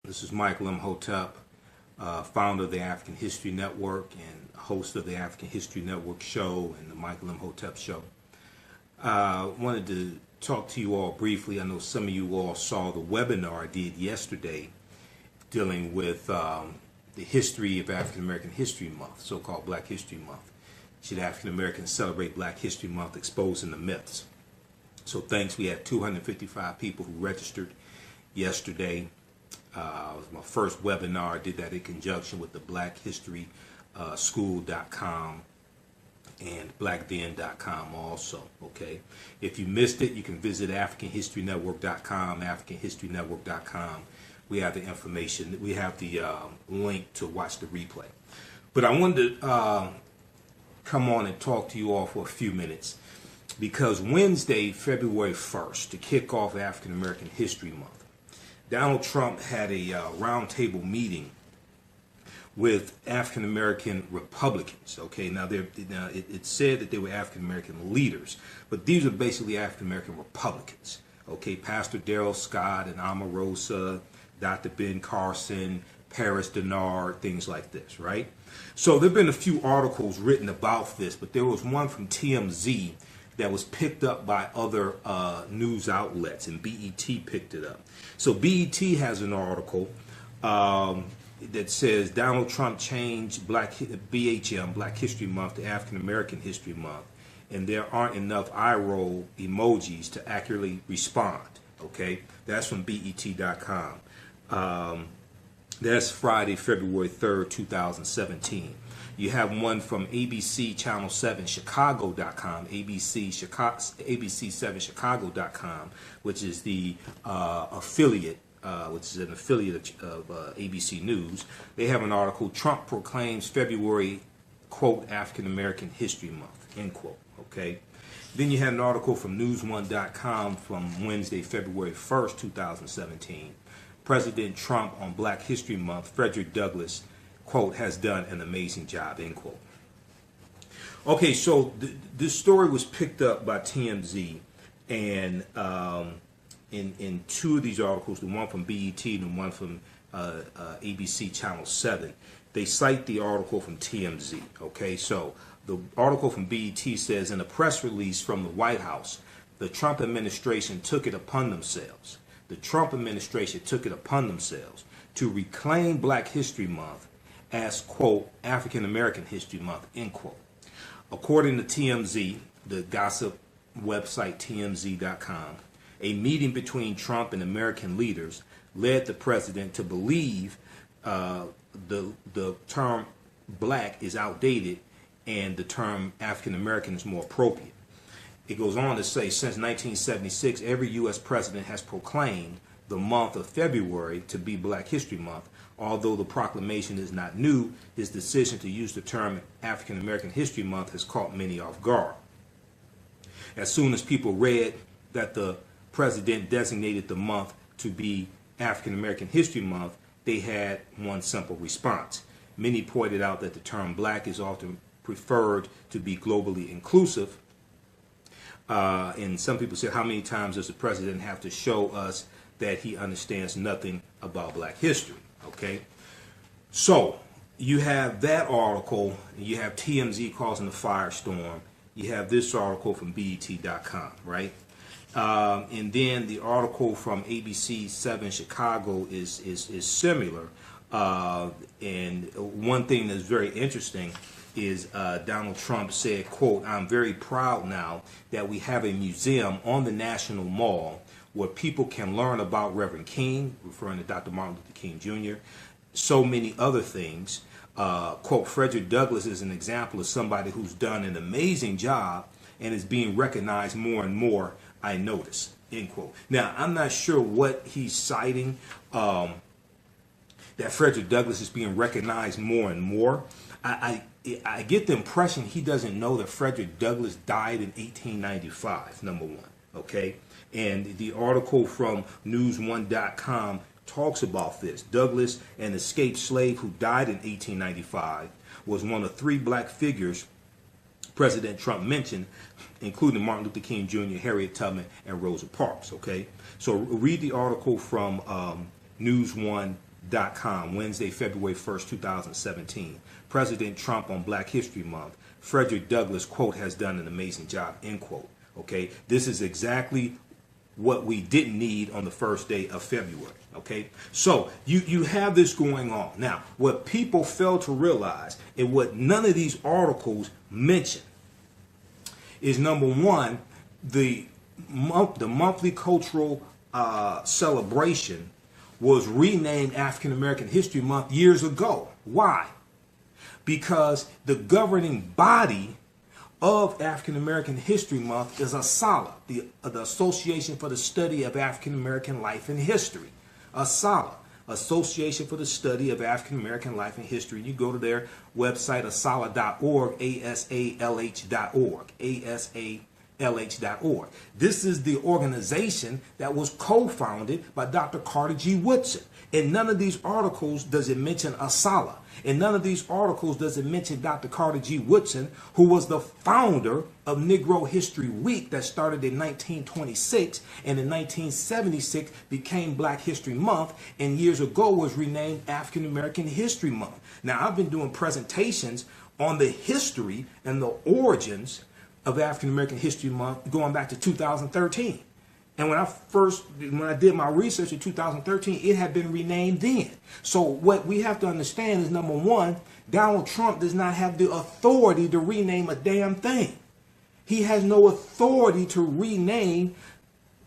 This is Michael Imhotep, founder of the African History Network and host of the African History Network show and the Michael Imhotep show. I wanted to talk to you all briefly. I know some of you all saw the webinar I did yesterday dealing with the history of African American History Month, so-called Black History Month. Should African Americans celebrate Black History Month, exposing the myths? So thanks. We had 255 people who registered yesterday. It was my first webinar. I did that in conjunction with the blackhistoryschool.com and blackden.com also. Okay, if you missed it, you can visit africanhistorynetwork.com, africanhistorynetwork.com. We have the information. We have the link to watch the replay. But I wanted to come on and talk to you all for a few minutes because Wednesday, February 1st, to kick off African American History Month, Donald Trump had a roundtable meeting with African American Republicans. Okay, now it said that they were African American leaders, but these are basically African American Republicans. Okay, Pastor Darrell Scott and Omarosa, Dr. Ben Carson, Paris Denard, things like this, right? So there have been a few articles written about this, but there was one from TMZ that was picked up by other news outlets, and BET picked it up. So BET has an article that says Donald Trump changed BHM, Black History Month, to African American History Month, and there aren't enough eye roll emojis to accurately respond. Okay, that's from BET.com. That's Friday, February 3rd, 2017. You have one from ABC Channel 7 Chicago.com, ABC7Chicago.com, which is the affiliate, which is an affiliate of ABC News. They have an article, Trump proclaims February, quote, African American History Month, end quote, okay? Then you had an article from News1.com from Wednesday, February 1st, 2017. President Trump on Black History Month, Frederick Douglass, quote, has done an amazing job, end quote. Okay, so this story was picked up by TMZ, and in two of these articles, the one from BET and the one from ABC Channel 7, they cite the article from TMZ. Okay, so the article from BET says, in a press release from the White House, the Trump administration took it upon themselves. The Trump administration took it upon themselves to reclaim Black History Month as, quote, African American History Month, end quote. According to TMZ, the gossip website TMZ.com, a meeting between Trump and American leaders led the president to believe the term black is outdated and the term African American is more appropriate. It goes on to say, since 1976, every U.S. president has proclaimed the month of February to be Black History Month. Although the proclamation is not new, his decision to use the term African American History Month has caught many off guard. As soon as people read that the president designated the month to be African American History Month, they had one simple response. Many pointed out that the term black is often preferred to be globally inclusive. And some people said, how many times does the president have to show us that he understands nothing about black history? Okay, so you have that article, you have TMZ causing a firestorm, you have this article from BET.com, right? And then the article from ABC 7 Chicago is similar. And one thing that's very interesting is Donald Trump said, quote, I'm very proud now that we have a museum on the National Mall where people can learn about Reverend King, referring to Dr. Martin Luther King Jr., so many other things. Quote, Frederick Douglass is an example of somebody who's done an amazing job and is being recognized more and more, I notice, end quote. Now, I'm not sure what he's citing, that Frederick Douglass is being recognized more and more. I get the impression he doesn't know that Frederick Douglass died in 1895, number one, okay? And the article from News1.com talks about this. Douglass, an escaped slave who died in 1895, was one of three black figures President Trump mentioned, including Martin Luther King Jr., Harriet Tubman, and Rosa Parks, okay? So read the article from News1 Wednesday, February 1st, 2017. President Trump on Black History Month. Frederick Douglass, quote, has done an amazing job, end quote. Okay, this is exactly what we didn't need on the first day of February. Okay, so you have this going on. Now, what people fail to realize and what none of these articles mention is, number one, the monthly cultural celebration was renamed African American History Month years ago. Why? Because the governing body of African American History Month is ASALH, the Association for the Study of African American Life and History. ASALH, Association for the Study of African American Life and History. You go to their website, asalh.org, asalh.org, asalh.org. This is the organization that was co-founded by Dr. Carter G. Woodson. In none of these articles does it mention ASALH. In none of these articles does it mention Dr. Carter G. Woodson, who was the founder of Negro History Week that started in 1926 and in 1976 became Black History Month and years ago was renamed African American History Month. Now, I've been doing presentations on the history and the origins of African American History Month going back to 2013. And when I did my research in 2013, it had been renamed then. So what we have to understand is, number one, Donald Trump does not have the authority to rename a damn thing. He has no authority to rename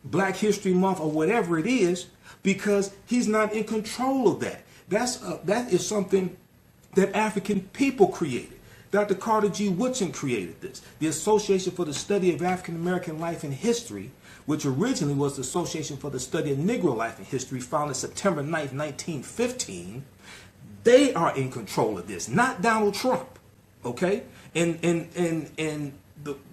Black History Month or whatever it is because he's not in control of that. That is something that African people created. Dr. Carter G. Woodson created this. The Association for the Study of African American Life and History, which originally was the Association for the Study of Negro Life and History, founded September 9th, 1915, they are in control of this, not Donald Trump. Okay? And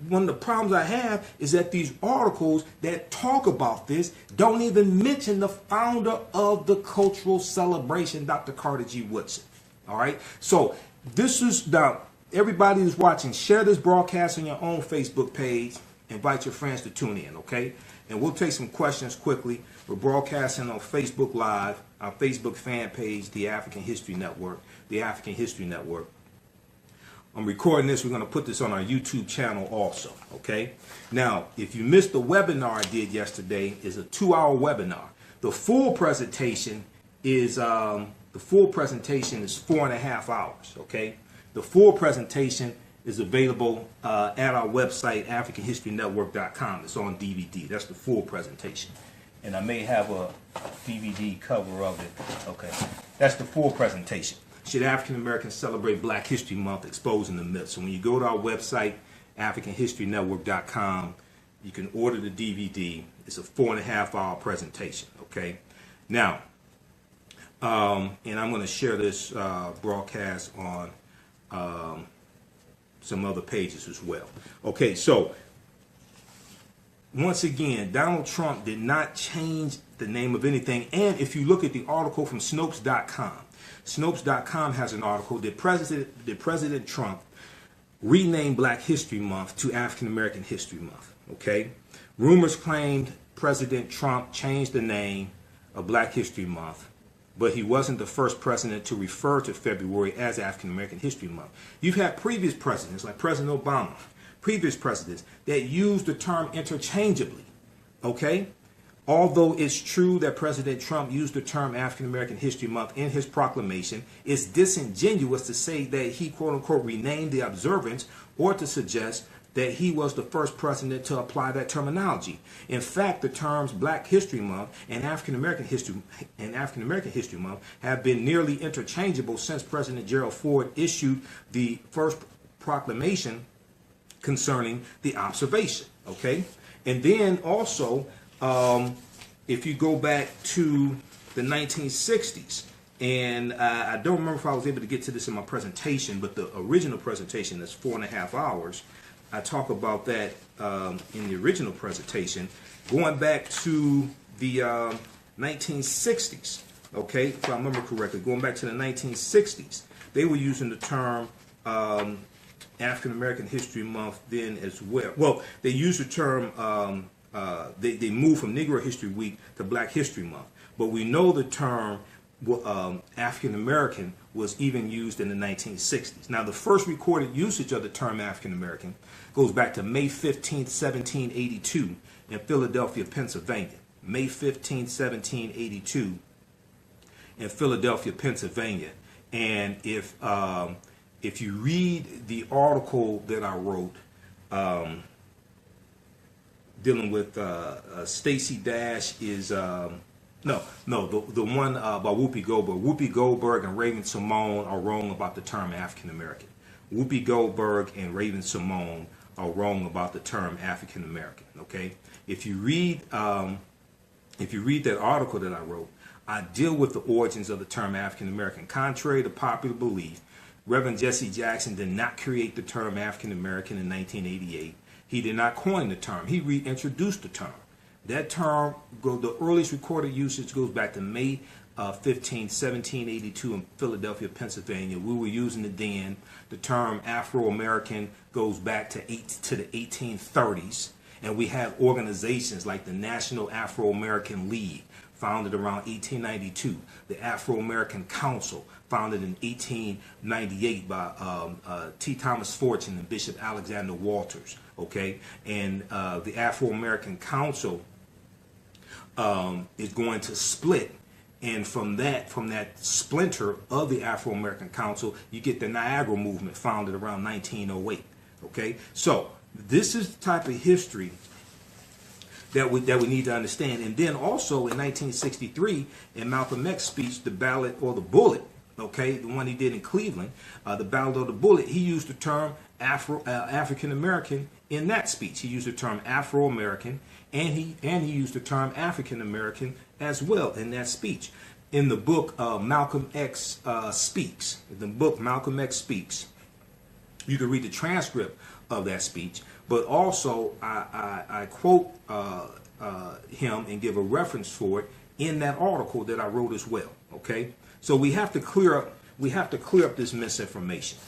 one of the problems I have is that these articles that talk about this don't even mention the founder of the cultural celebration, Dr. Carter G. Woodson. All right? So this is everybody who's watching, share this broadcast on your own Facebook page. Invite your friends to tune in, okay? And we'll take some questions quickly. We're broadcasting on Facebook Live, our Facebook fan page, the African History Network, the African History Network. I'm recording this. We're going to put this on our YouTube channel also, okay? Now, if you missed the webinar I did yesterday, it's a 2-hour webinar. The full presentation is 4.5 hours, okay? The full presentation is available at our website, AfricanHistoryNetwork.com. It's on DVD. That's the full presentation. And I may have a DVD cover of it. Okay. That's the full presentation. Should African Americans celebrate Black History Month, exposing the myths? So when you go to our website, AfricanHistoryNetwork.com, you can order the DVD. It's a 4.5 hour presentation. Okay. Now, and I'm going to share this broadcast on some other pages as well. Okay, so once again, Donald Trump did not change the name of anything. And if you look at the article from Snopes.com, Snopes.com has an article that President Trump renamed Black History Month to African American History Month. Okay, rumors claimed President Trump changed the name of Black History Month, but he wasn't the first president to refer to February as African American History Month. You've had previous presidents, like President Obama, previous presidents, that used the term interchangeably, okay? Although it's true that President Trump used the term African American History Month in his proclamation, it's disingenuous to say that he, quote unquote, renamed the observance or to suggest that he was the first president to apply that terminology. In fact, the terms Black History Month and African American History Month have been nearly interchangeable since President Gerald Ford issued the first proclamation concerning the observation. Okay, and then also, if you go back to the 1960s, and I don't remember if I was able to get to this in my presentation, but the original presentation that's 4.5 hours. I talk about that in the original presentation, going back to the 1960s, okay, if I remember correctly, going back to the 1960s, they were using the term African American History Month then as well. Well, they used the term, they moved from Negro History Week to Black History Month, but we know the term African American was even used in the 1960s. Now, the first recorded usage of the term African American goes back to May 15th, 1782 in Philadelphia, Pennsylvania. May 15th, 1782 in Philadelphia, Pennsylvania. And if you read the article that I wrote dealing with Stacey Dash is the one by Whoopi Goldberg. Whoopi Goldberg and Raven Simone are wrong about the term African American. Whoopi Goldberg and Raven Simone are wrong about the term African American. Okay, if you read that article that I wrote, I deal with the origins of the term African American. Contrary to popular belief, Reverend Jesse Jackson did not create the term African American in 1988. He did not coin the term. He reintroduced the term. That term, the earliest recorded usage goes back to May 15, 1782 in Philadelphia, Pennsylvania. We were using it then. The term Afro-American goes back to the 1830s. And we have organizations like the National Afro-American League, founded around 1892. The Afro-American Council, founded in 1898 by T. Thomas Fortune and Bishop Alexander Walters. Okay, and the Afro-American Council is going to split, and from that splinter of the Afro-American Council, you get the Niagara Movement, founded around 1908. Okay, so this is the type of history that we need to understand. And then also in 1963, in Malcolm X's speech, the ballot or the bullet, okay, the one he did in Cleveland, the ballot or the bullet, he used the term African American in that speech. He used the term Afro-American, and he used the term African American as well in that speech. In the book Malcolm X Speaks, you can read the transcript of that speech, but also I quote him and give a reference for it in that article that I wrote as well. Okay, so we have to clear up this misinformation.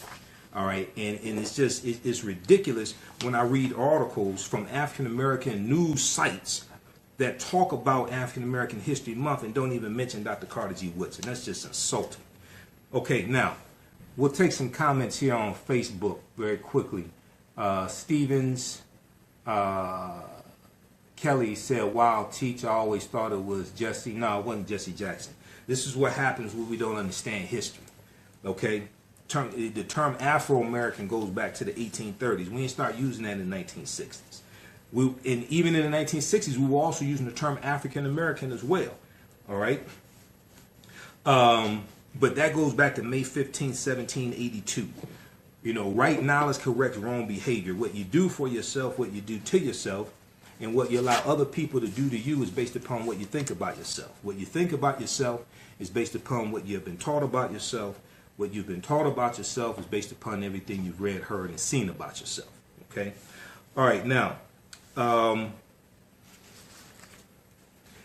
All right, and it's ridiculous when I read articles from African American news sites that talk about African American History Month and don't even mention Dr. Carter G. Woodson. That's just insulting. Okay, now we'll take some comments here on Facebook very quickly. Stevens Kelly said, "Wow, teach, I always thought it was Jesse." No, it wasn't Jesse Jackson. This is what happens when we don't understand history. Okay, the term Afro-American goes back to the 1830s. We didn't start using that in the 1960s. And even in the 1960s, we were also using the term African American as well. All right. But that goes back to May 15, 1782. You know, right knowledge corrects wrong behavior. What you do for yourself, what you do to yourself, and what you allow other people to do to you is based upon what you think about yourself. What you think about yourself is based upon what you've been taught about yourself. What you've been taught about yourself is based upon everything you've read, heard, and seen about yourself. Okay? All right, now,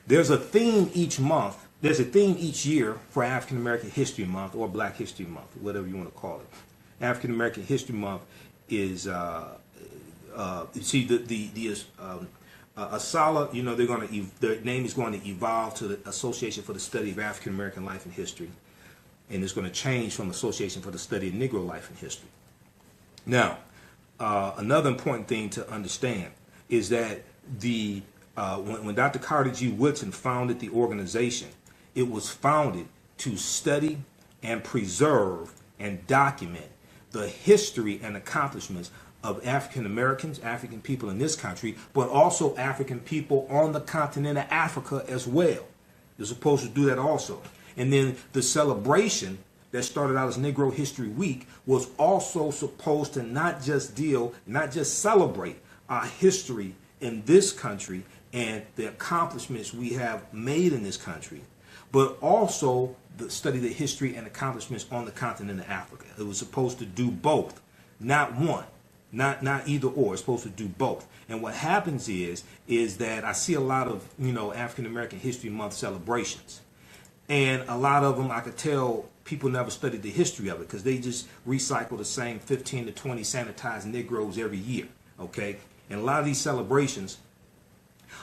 there's a theme each month. There's a theme each year for African American History Month or Black History Month, whatever you want to call it. African American History Month is, you see, ASALH, you know, their name is going to evolve to the Association for the Study of African American Life and History, and it's going to change from Association for the Study of Negro Life and History. Now, another important thing to understand is that when Dr. Carter G. Woodson founded the organization, it was founded to study and preserve and document the history and accomplishments of African Americans, African people in this country, but also African people on the continent of Africa as well. You're supposed to do that also. And then the celebration that started out as Negro History Week was also supposed to not just celebrate our history in this country and the accomplishments we have made in this country, but also study the history and accomplishments on the continent of Africa. It was supposed to do both, not one, not either or. It's supposed to do both. And what happens is that I see a lot of, you know, African American History Month celebrations, and a lot of them I could tell people never studied the history of it because they just recycle the same 15 to 20 sanitized Negroes every year. Okay, and a lot of these celebrations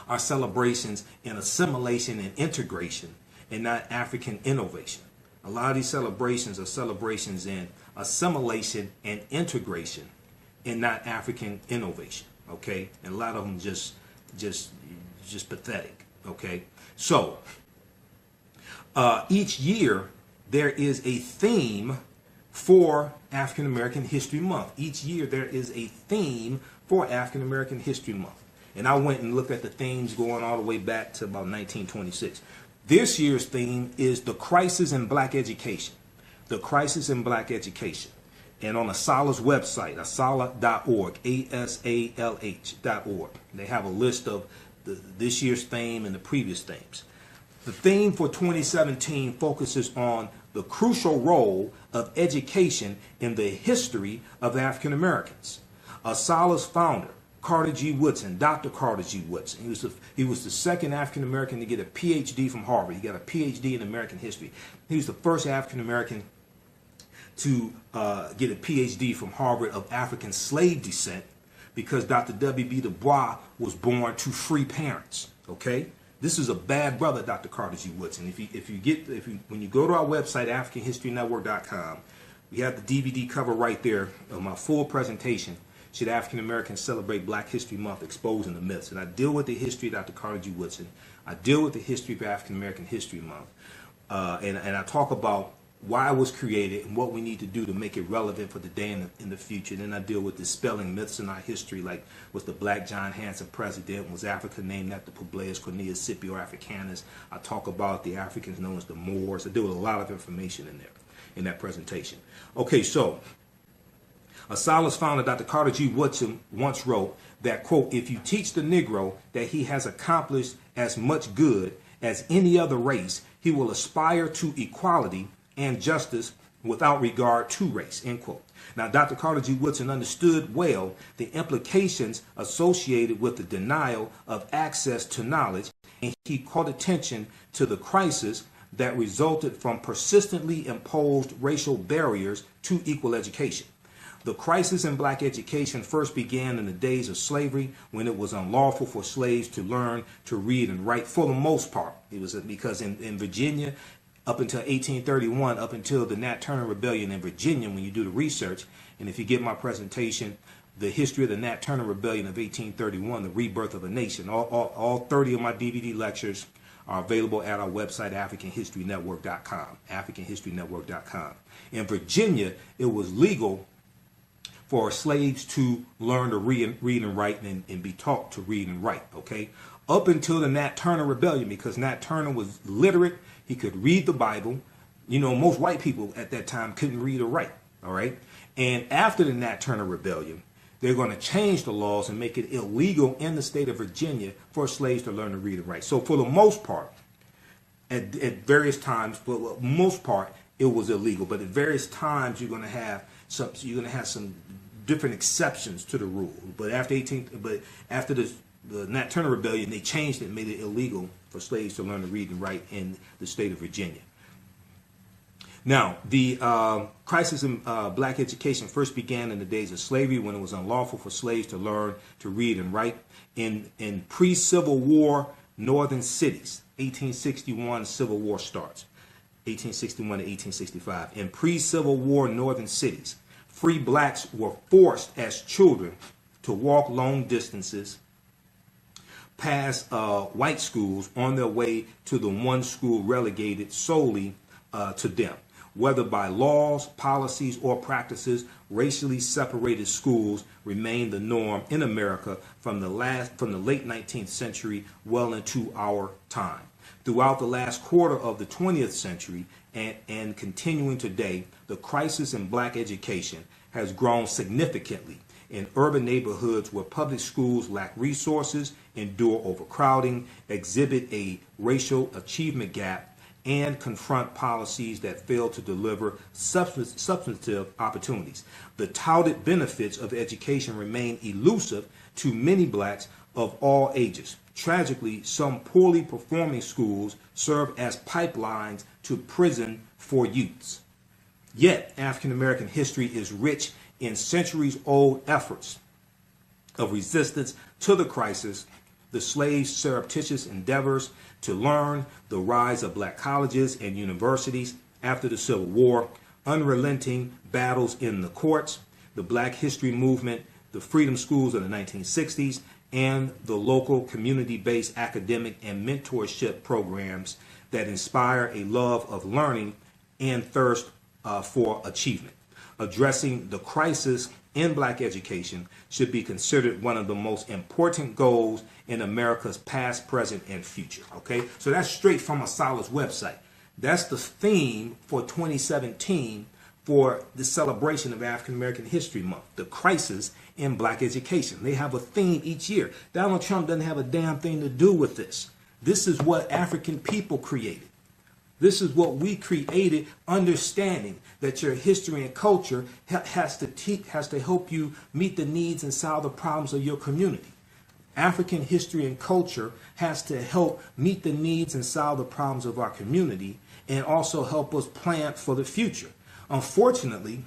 are celebrations in assimilation and integration, and not African innovation. A lot of these celebrations are celebrations in assimilation and integration, and not African innovation. Okay, and a lot of them just pathetic. Okay, so each year there is a theme for African American History Month. Each year there is a theme for African American History Month. And I went and looked at the themes going all the way back to about 1926. This year's theme is the crisis in black education. The crisis in black education. And on ASALH's website, asalh.org, ASALH.org, they have a list of this year's theme and the previous themes. The theme for 2017 focuses on the crucial role of education in the history of African Americans. ASALH's founder, Carter G. Woodson, Dr. Carter G. Woodson, he was the second African American to get a PhD from Harvard. He got a PhD in American history. He was the first African American to get a PhD from Harvard of African slave descent, because Dr. W.B. Du Bois was born to free parents. Okay, this is a bad brother, Dr. Carter G. Woodson. When you go to our website, AfricanHistoryNetwork.com, we have the DVD cover right there of my full presentation. Should African Americans celebrate Black History Month, exposing the myths? And I deal with the history of Dr. Carter G. Woodson. I deal with the history of African American History Month, and I talk about why it was created and what we need to do to make it relevant for the day in the future. Then I deal with dispelling myths in our history, like was the Black John Hanson president? Was Africa named after Publius Cornelius Scipio Africanus? I talk about the Africans known as the Moors. I deal with a lot of information in there in that presentation. Okay, so ASALH's founder, Dr. Carter G. Woodson, once wrote that, quote, if you teach the Negro that he has accomplished as much good as any other race, he will aspire to equality and justice without regard to race, end quote. Now, Dr. Carter G. Woodson understood well the implications associated with the denial of access to knowledge, and he called attention to the crisis that resulted from persistently imposed racial barriers to equal education. The crisis in black education first began in the days of slavery, when it was unlawful for slaves to learn to read and write for the most part. It was because in Virginia, up until 1831, up until the Nat Turner Rebellion in Virginia, when you do the research, and if you get my presentation, The History of the Nat Turner Rebellion of 1831, The Rebirth of a Nation, all 30 of my DVD lectures are available at our website, AfricanHistoryNetwork.com, AfricanHistoryNetwork.com. In Virginia, it was legal for slaves to learn to read and write and be taught to read and write, okay? Up until the Nat Turner Rebellion, because Nat Turner was literate. He could read the Bible. You know, most white people at that time couldn't read or write, all right? And after the Nat Turner Rebellion, they're going to change the laws and make it illegal in the state of Virginia for slaves to learn to read and write. So for the most part, at various times, for the most part, it was illegal. But at various times, you're going to have some different exceptions to the rule. But after the Nat Turner Rebellion, they changed it and made it illegal for slaves to learn to read and write in the state of Virginia. Now, the crisis in black education first began in the days of slavery, when it was unlawful for slaves to learn to read and write in pre-Civil War northern cities. 1861, Civil War starts. 1861 to 1865. In pre-Civil War northern cities, free blacks were forced as children to walk long distances past white schools on their way to the one school relegated solely to them. Whether by laws, policies, or practices, racially separated schools remained the norm in America from the late 19th century well into our time. Throughout the last quarter of the 20th century and continuing today, the crisis in black education has grown significantly in urban neighborhoods where public schools lack resources, endure overcrowding, exhibit a racial achievement gap, and confront policies that fail to deliver substantive opportunities. The touted benefits of education remain elusive to many blacks of all ages. Tragically, some poorly performing schools serve as pipelines to prison for youths. Yet, African American history is rich in centuries-old efforts of resistance to the crisis the slaves' surreptitious endeavors to learn, the rise of black colleges and universities after the Civil War, unrelenting battles in the courts, the Black History Movement, the freedom schools of the 1960s, and the local community-based academic and mentorship programs that inspire a love of learning and thirst for achievement. Addressing the crisis in black education should be considered one of the most important goals in America's past, present, and future. Okay, so that's straight from Asala's website. That's the theme for 2017 for the celebration of African American History Month, the crisis in black education. They have a theme each year. Donald Trump doesn't have a damn thing to do with this. This is what African people created. This is what we created, understanding that your history and culture has to help you meet the needs and solve the problems of your community. African history and culture has to help meet the needs and solve the problems of our community and also help us plan for the future. Unfortunately,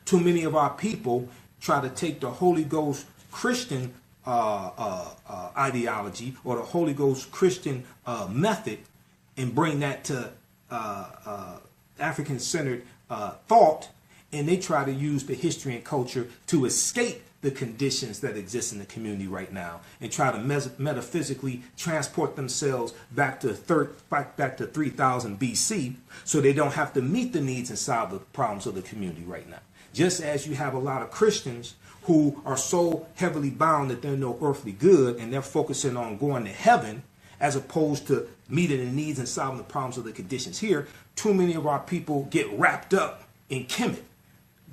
too many of our people try to take the Holy Ghost Christian ideology or the Holy Ghost Christian method and bring that to African-centered thought, and they try to use the history and culture to escape the conditions that exist in the community right now and try to metaphysically transport themselves back to 3000 BC so they don't have to meet the needs and solve the problems of the community right now. Just as you have a lot of Christians who are so heavily bound that they're no earthly good and they're focusing on going to heaven as opposed to meeting the needs and solving the problems of the conditions here, too many of our people get wrapped up in Kemet,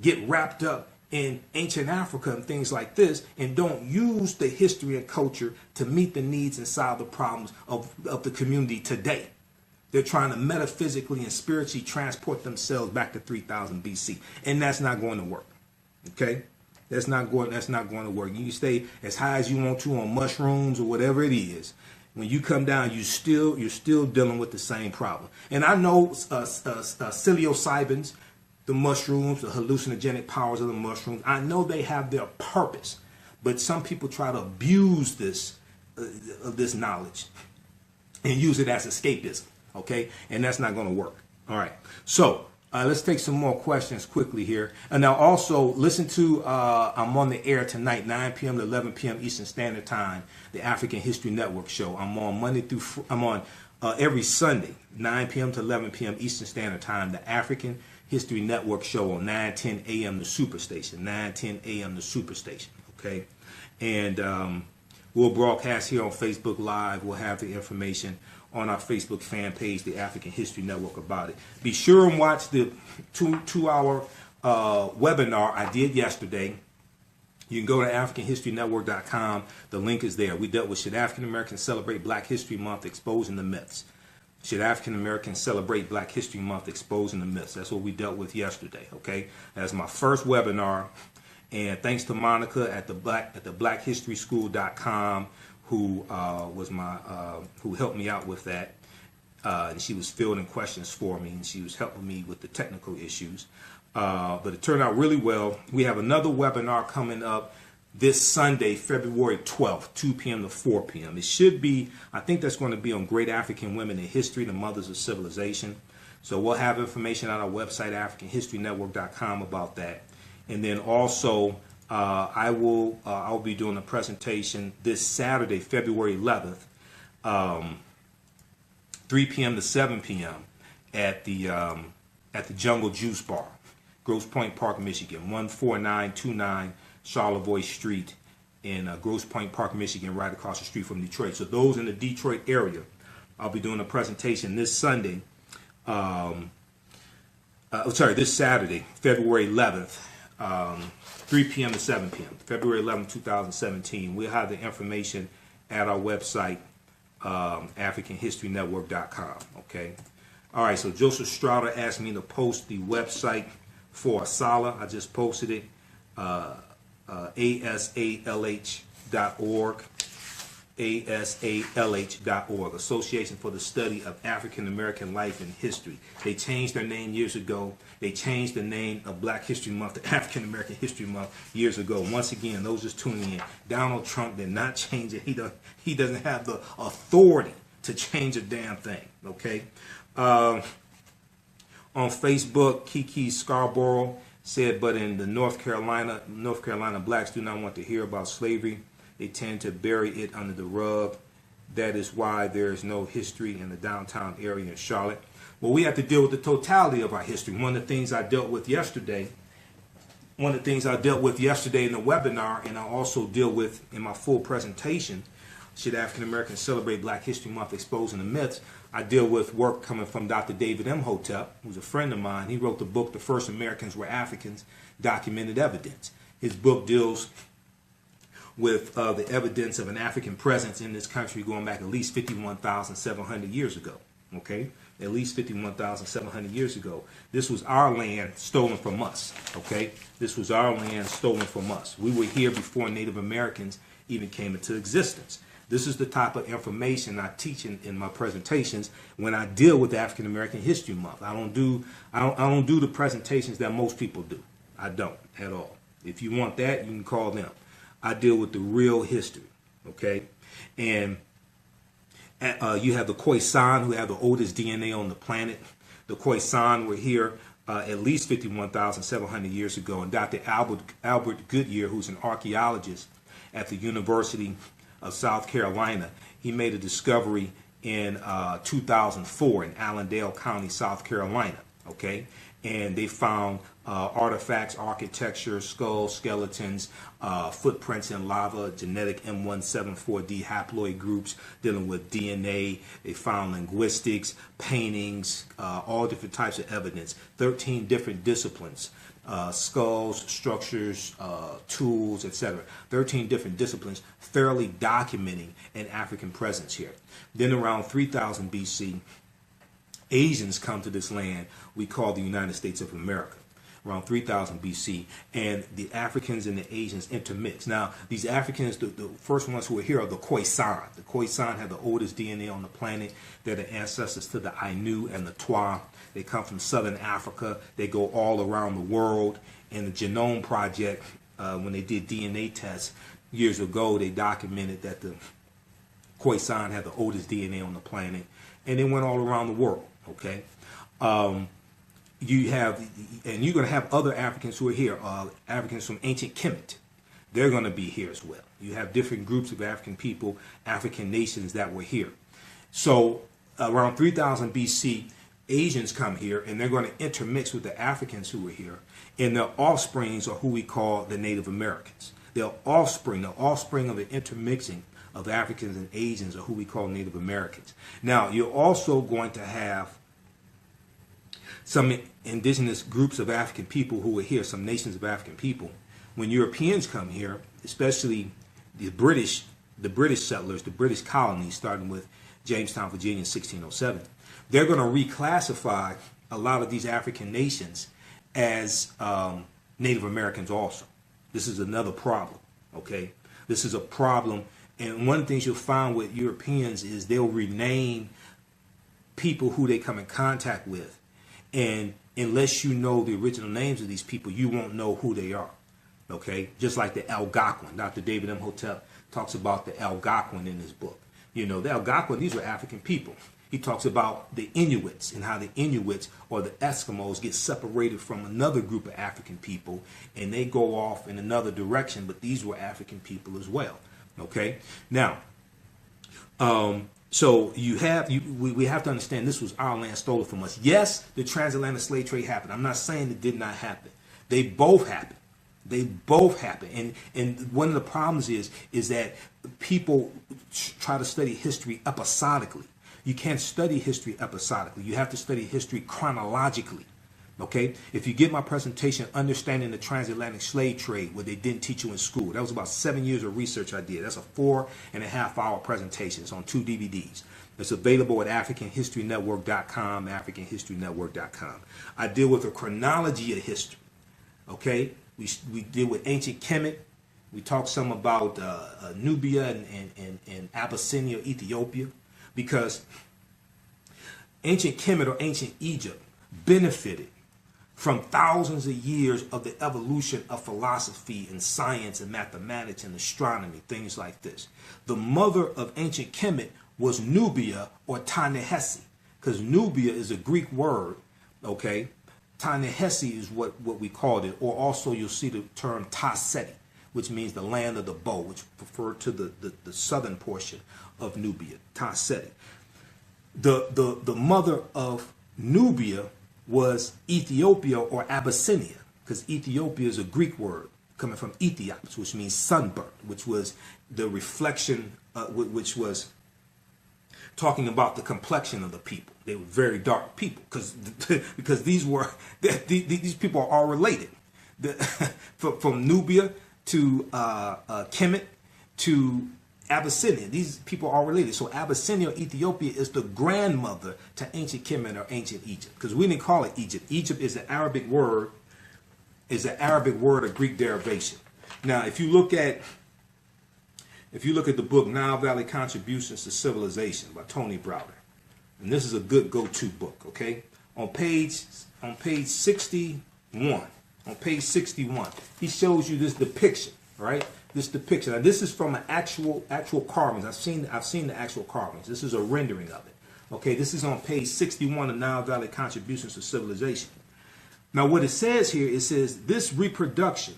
get wrapped up in ancient Africa and things like this, and don't use the history and culture to meet the needs and solve the problems of the community today. They're trying to metaphysically and spiritually transport themselves back to 3000 BC, and that's not going to work. Okay? That's not going to work. You can stay as high as you want to on mushrooms or whatever it is. When you come down, you're still dealing with the same problem. And I know psilocybins, the mushrooms, the hallucinogenic powers of the mushrooms, I know they have their purpose, but some people try to abuse this knowledge and use it as escapism, okay? And that's not going to work. All right, so let's take some more questions quickly here. And now also listen to, I'm on the air tonight, 9 p.m. to 11 p.m. Eastern Standard Time, the African History Network show. I'm on every Sunday, 9 p.m. to 11 p.m. Eastern Standard Time, the African History Network show on 9:10 a.m. the Superstation, 9:10 a.m. the Superstation, okay? And we'll broadcast here on Facebook Live. We'll have the information on our Facebook fan page, the African History Network, about it. Be sure and watch the two-hour webinar I did yesterday. You can go to AfricanHistoryNetwork.com. The link is there. We dealt with Should African Americans Celebrate Black History Month, Exposing the Myths. Should African Americans Celebrate Black History Month, Exposing the Myths? That's what we dealt with yesterday, okay? That's my first webinar. And thanks to Monica at the blackhistoryschool.com who who helped me out with that. And she was fielding questions for me, and she was helping me with the technical issues. But it turned out really well. We have another webinar coming up this Sunday, February 12th, 2 p.m. to 4 p.m. It should be, I think that's going to be on Great African Women in History, the Mothers of Civilization. So we'll have information on our website, AfricanHistoryNetwork.com, about that. And then also, I'll be doing a presentation this Saturday, February 11th, 3 p.m. to 7 p.m. at the Jungle Juice Bar, Grosse Pointe Park, Michigan, 14929 Charlevoix Street in Grosse Pointe Park, Michigan, right across the street from Detroit. So those in the Detroit area, I'll be doing a presentation this Sunday. This Saturday, February 11th, 3 p.m. to 7 p.m. February 11th, 2017. We'll have the information at our website, AfricanHistoryNetwork.com. Okay. All right. So Joseph Strauder asked me to post the website for Asala. I just posted it. ASALH.org. ASALH.org, Association for the Study of African American Life and History. They changed their name years ago. They changed the name of Black History Month to African American History Month years ago. Once again, those just tuning in, Donald Trump did not change it. He doesn't have the authority to change a damn thing. Okay. On Facebook, Kiki Scarborough said, but in the North Carolina blacks do not want to hear about slavery. They tend to bury it under the rug. That is why there is no history in the downtown area in Charlotte. Well, we have to deal with the totality of our history. One of the things I dealt with yesterday in the webinar, and I also deal with in my full presentation, Should African Americans Celebrate Black History Month, Exposing the Myths? I deal with work coming from Dr. David Imhotep, who's a friend of mine. He wrote the book, The First Americans Were Africans, Documented Evidence. His book deals with the evidence of an African presence in this country going back at least 51,700 years ago. Okay? At least 51,700 years ago. This was our land stolen from us. Okay? This was our land stolen from us. We were here before Native Americans even came into existence. This is the type of information I teach in my presentations when I deal with African American History Month. I don't do the presentations that most people do. I don't at all. If you want that, you can call them. I deal with the real history, okay? And you have the Khoisan, who have the oldest DNA on the planet. The Khoisan were here at least 51,700 years ago. And Dr. Albert Goodyear, who's an archaeologist at the University of South Carolina, he made a discovery in 2004 in Allendale County, South Carolina, okay? And they found artifacts, architecture, skulls, skeletons, footprints in lava, genetic M174D haploid groups dealing with DNA. They found linguistics, paintings, all different types of evidence, 13 different disciplines, skulls, structures, tools, etc. 13 different disciplines thoroughly documenting an African presence here. Then around 3000 BC, Asians come to this land we call the United States of America, around 3000 BC, and the Africans and the Asians intermix. Now, these Africans, the first ones who are here are the Khoisan. The Khoisan have the oldest DNA on the planet. They're the ancestors to the Ainu and the Twa. They come from southern Africa. They go all around the world. In the Genome Project, when they did DNA tests years ago, they documented that the Khoisan had the oldest DNA on the planet, and they went all around the world. Okay, you're going to have other Africans who are here. Africans from ancient Kemet, they're going to be here as well. You have different groups of African people, African nations that were here. So around 3000 BC, Asians come here, and they're going to intermix with the Africans who were here, and their offsprings are who we call the Native Americans. Their offspring, the offspring of the intermixing of Africans and Asians are who we call Native Americans. Now, you're also going to have some indigenous groups of African people who are here, some nations of African people. When Europeans come here, especially the British settlers, the British colonies, starting with Jamestown, Virginia in 1607, they're going to reclassify a lot of these African nations as Native Americans also. This is another problem, okay? This is a problem. And one of the things you'll find with Europeans is they'll rename people who they come in contact with. And unless you know the original names of these people, you won't know who they are. Okay? Just like the Algonquin. Dr. David Imhotep talks about the Algonquin in his book. You know, the Algonquin, these were African people. He talks about the Inuits and how the Inuits or the Eskimos get separated from another group of African people and they go off in another direction, but these were African people as well. Okay, now, so we have to understand this was our land stolen from us. Yes, the transatlantic slave trade happened. I'm not saying it did not happen. They both happened. They both happen. And one of the problems is that people try to study history episodically. You can't study history episodically. You have to study history chronologically. Okay, if you get my presentation, Understanding the Transatlantic Slave Trade, what they didn't teach you in school, that was about 7 years of research I did. That's a 4.5-hour presentation. It's on 2 DVDs. It's available at AfricanHistoryNetwork.com, AfricanHistoryNetwork.com. I deal with a chronology of history. Okay, we deal with ancient Kemet, We talked some about Nubia and Abyssinia, Ethiopia, because ancient Kemet or ancient Egypt benefited from thousands of years of the evolution of philosophy and science and mathematics and astronomy, things like this. The mother of ancient Kemet was Nubia or Ta-Nehesi, because Nubia is a Greek word, okay? Ta-Nehesi is what we called it, or also you'll see the term Ta-Seti, which means the land of the bow, which referred to the southern portion of Nubia, Ta-Seti. The mother of Nubia was Ethiopia or Abyssinia, because Ethiopia is a Greek word coming from Ethiops, which means sunburnt, which was the reflection, which was talking about the complexion of the people. They were very dark people, because these people are all related. From Nubia to Kemet to Abyssinia, these people are related. So Abyssinia or Ethiopia is the grandmother to ancient Kemet or ancient Egypt, because we didn't call it Egypt. Egypt is an Arabic word, of Greek derivation. Now, if you look at the book Nile Valley Contributions to Civilization by Tony Browder, and this is a good go-to book, okay? On page 61, he shows you this depiction, right? This depiction. Now, this is from an actual carvings. I've seen the actual carvings. This is a rendering of it. Okay, this is on page 61 of Nile Valley Contributions to Civilization. Now, what it says here, it says this reproduction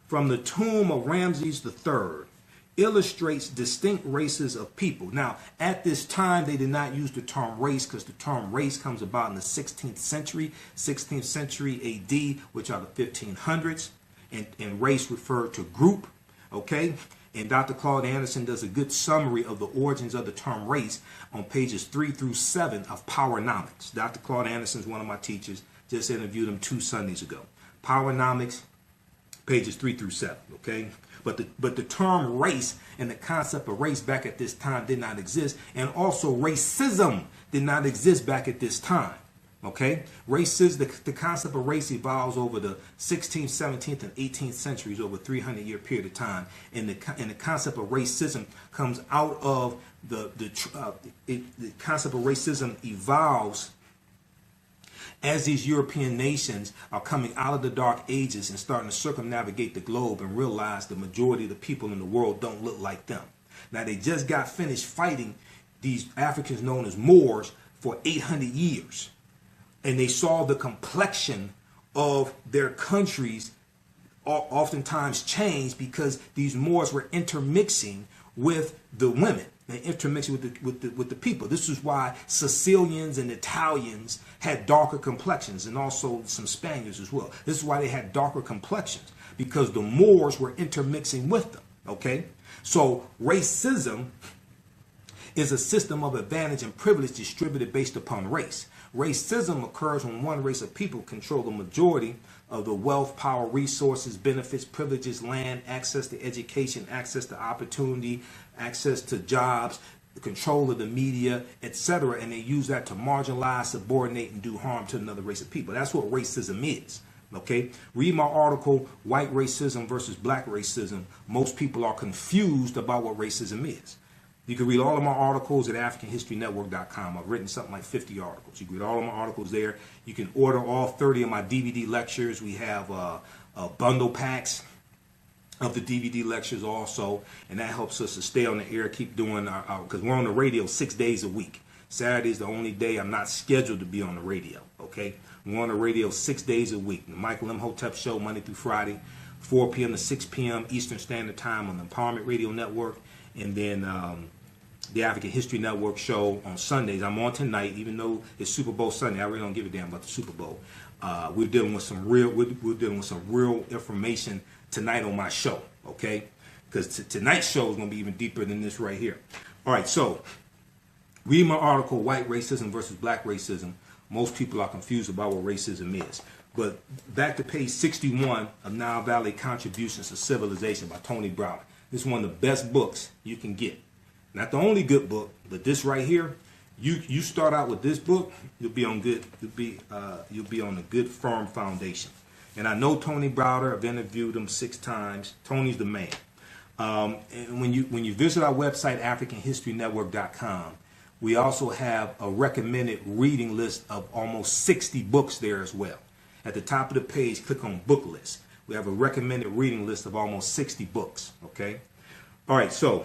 from the tomb of Ramses III illustrates distinct races of people. Now, at this time, they did not use the term race, because the term race comes about in the 16th century AD, which are the 1500s, and race referred to group. Okay, and Dr. Claude Anderson does a good summary of the origins of the term race on pages 3 through 7 of Powernomics. Dr. Claude Anderson is one of my teachers. Just interviewed him 2 Sundays ago. Powernomics, pages 3 through 7. Okay, but the term race and the concept of race back at this time did not exist, and also racism did not exist back at this time. Okay, the concept of race evolves over the 16th, 17th, and 18th centuries, over a 300-year period of time, and the concept of racism comes out of the concept of racism evolves as these European nations are coming out of the Dark Ages and starting to circumnavigate the globe and realize the majority of the people in the world don't look like them. Now, they just got finished fighting these Africans known as Moors for 800 years. And they saw the complexion of their countries oftentimes change, because these Moors were intermixing with the women. They intermixed with the people. This is why Sicilians and Italians had darker complexions, and also some Spaniards as well. This is why they had darker complexions, because the Moors were intermixing with them. Okay, so racism is a system of advantage and privilege distributed based upon race. Racism occurs when one race of people control the majority of the wealth, power, resources, benefits, privileges, land, access to education, access to opportunity, access to jobs, the control of the media, etc. And they use that to marginalize, subordinate, and do harm to another race of people. That's what racism is. Okay, read my article, White Racism versus Black Racism. Most people are confused about what racism is. You can read all of my articles at AfricanHistoryNetwork.com. I've written something like 50 articles. You can read all of my articles there. You can order all 30 of my DVD lectures. We have bundle packs of the DVD lectures also, and that helps us to stay on the air, keep doing our because we're on the radio 6 days a week. Saturday is the only day I'm not scheduled to be on the radio. Okay, we're on the radio 6 days a week. The Michael Imhotep Show, Monday through Friday, 4 p.m. to 6 p.m. Eastern Standard Time on the Empowerment Radio Network, and then the African History Network show on Sundays. I'm on tonight, even though it's Super Bowl Sunday. I really don't give a damn about the Super Bowl. We're dealing with some real information tonight on my show, okay? Because tonight's show is going to be even deeper than this right here. All right, so read my article, White Racism versus Black Racism. Most people are confused about what racism is. But back to page 61 of Nile Valley Contributions to Civilization by Tony Browder. This is one of the best books you can get. Not the only good book, but this right here. You start out with this book, you'll be on a good firm foundation. And I know Tony Browder. I've interviewed him 6 times. Tony's the man. And when you visit our website, AfricanHistoryNetwork.com, we also have a recommended reading list of almost 60 books there as well. At the top of the page, click on book list. We have a recommended reading list of almost 60 books. Okay. All right. So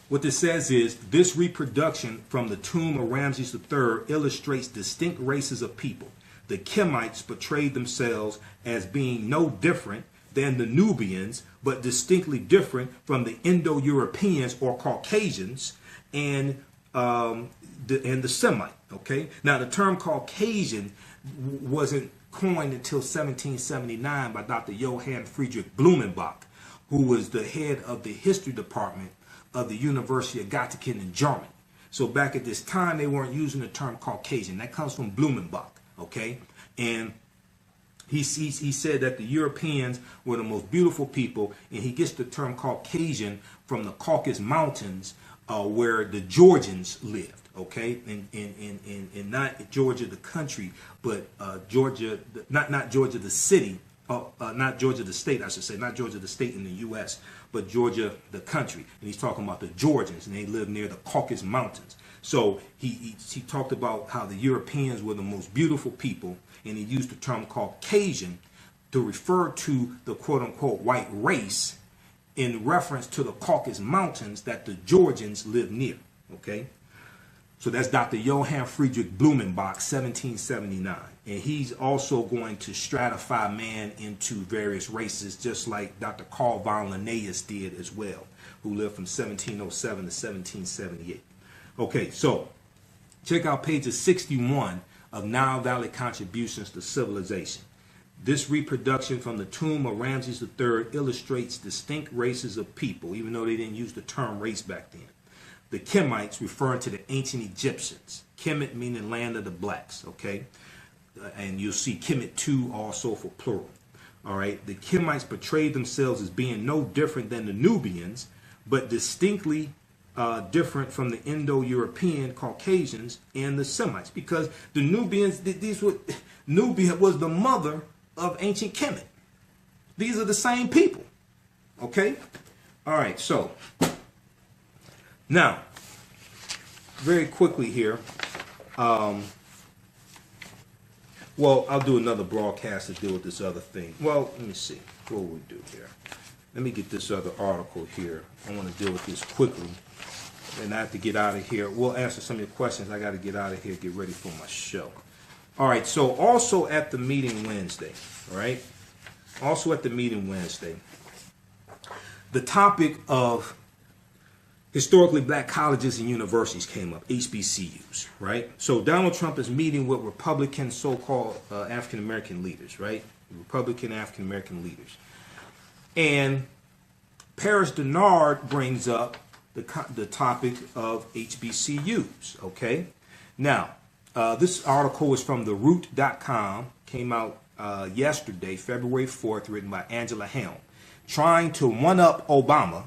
what this says is this reproduction from the tomb of Ramses III illustrates distinct races of people. The Kemites portrayed themselves as being no different than the Nubians, but distinctly different from the Indo-Europeans or Caucasians and the Semite. Okay. Now the term Caucasian wasn't coined until 1779 by Dr. Johann Friedrich Blumenbach, who was the head of the history department of the University of Göttingen in Germany. So back at this time, they weren't using the term Caucasian. That comes from Blumenbach, okay? And he said that the Europeans were the most beautiful people, and he gets the term Caucasian from the Caucasus Mountains, where the Georgians lived, okay? And not Georgia the country, but Georgia, not Georgia the city, not Georgia the state, I should say, not Georgia the state in the U.S., but Georgia the country. And he's talking about the Georgians, and they live near the Caucasus Mountains. So he talked about how the Europeans were the most beautiful people, and he used the term Caucasian to refer to the quote-unquote white race in reference to the Caucasus Mountains that the Georgians lived near. Okay? So that's Dr. Johann Friedrich Blumenbach, 1779. And he's also going to stratify man into various races, just like Dr. Carl von Linnaeus did as well, who lived from 1707 to 1778. Okay, so check out pages 61 of Nile Valley Contributions to Civilization. This reproduction from the tomb of Ramses III illustrates distinct races of people, even though they didn't use the term race back then. The Kemites referring to the ancient Egyptians. Kemet meaning land of the blacks, okay? And you'll see Kemet 2 also for plural. All right, the Kemites portrayed themselves as being no different than the Nubians, but distinctly different from the Indo-European Caucasians and the Semites, because the Nubians, Nubia was the mother of ancient Kemet. These are the same people, okay? All right, so now, very quickly here, well, I'll do another broadcast to deal with this other thing. Well, let me see. What will we do here? Let me get this other article here. I want to deal with this quickly. And I have to get out of here. We'll answer some of your questions. I got to get out of here, get ready for my show. All right, so also at the meeting Wednesday, all right? Also at the meeting Wednesday, the topic of historically black colleges and universities came up, HBCUs, right? So Donald Trump is meeting with Republican so-called African-American leaders, right? Republican African-American leaders. And Paris Denard brings up the topic of HBCUs, okay? Now, this article is from theroot.com, came out yesterday, February 4th, written by Angela Helm. Trying to one-up Obama,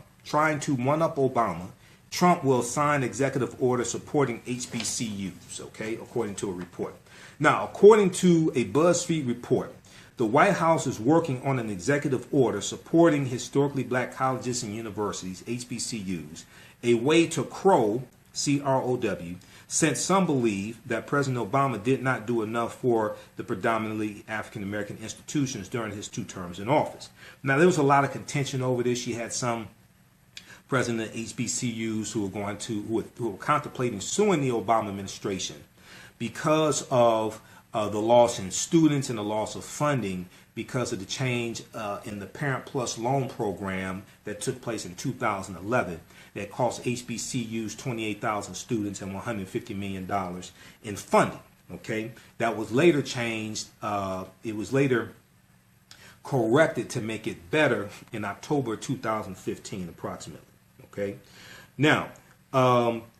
Trump will sign executive order supporting HBCUs, okay, according to a report. Now, according to a BuzzFeed report, the White House is working on an executive order supporting historically black colleges and universities, HBCUs, a way to crow, C-R-O-W, since some believe that President Obama did not do enough for the predominantly African-American institutions during his 2 terms in office. Now, there was a lot of contention over this. You had some president of HBCUs who were contemplating suing the Obama administration because of the loss in students and the loss of funding because of the change in the Parent Plus loan program that took place in 2011 that cost HBCUs 28,000 students and $150 million in funding. Okay, that was later changed. It was later corrected to make it better in October 2015, approximately. Okay, now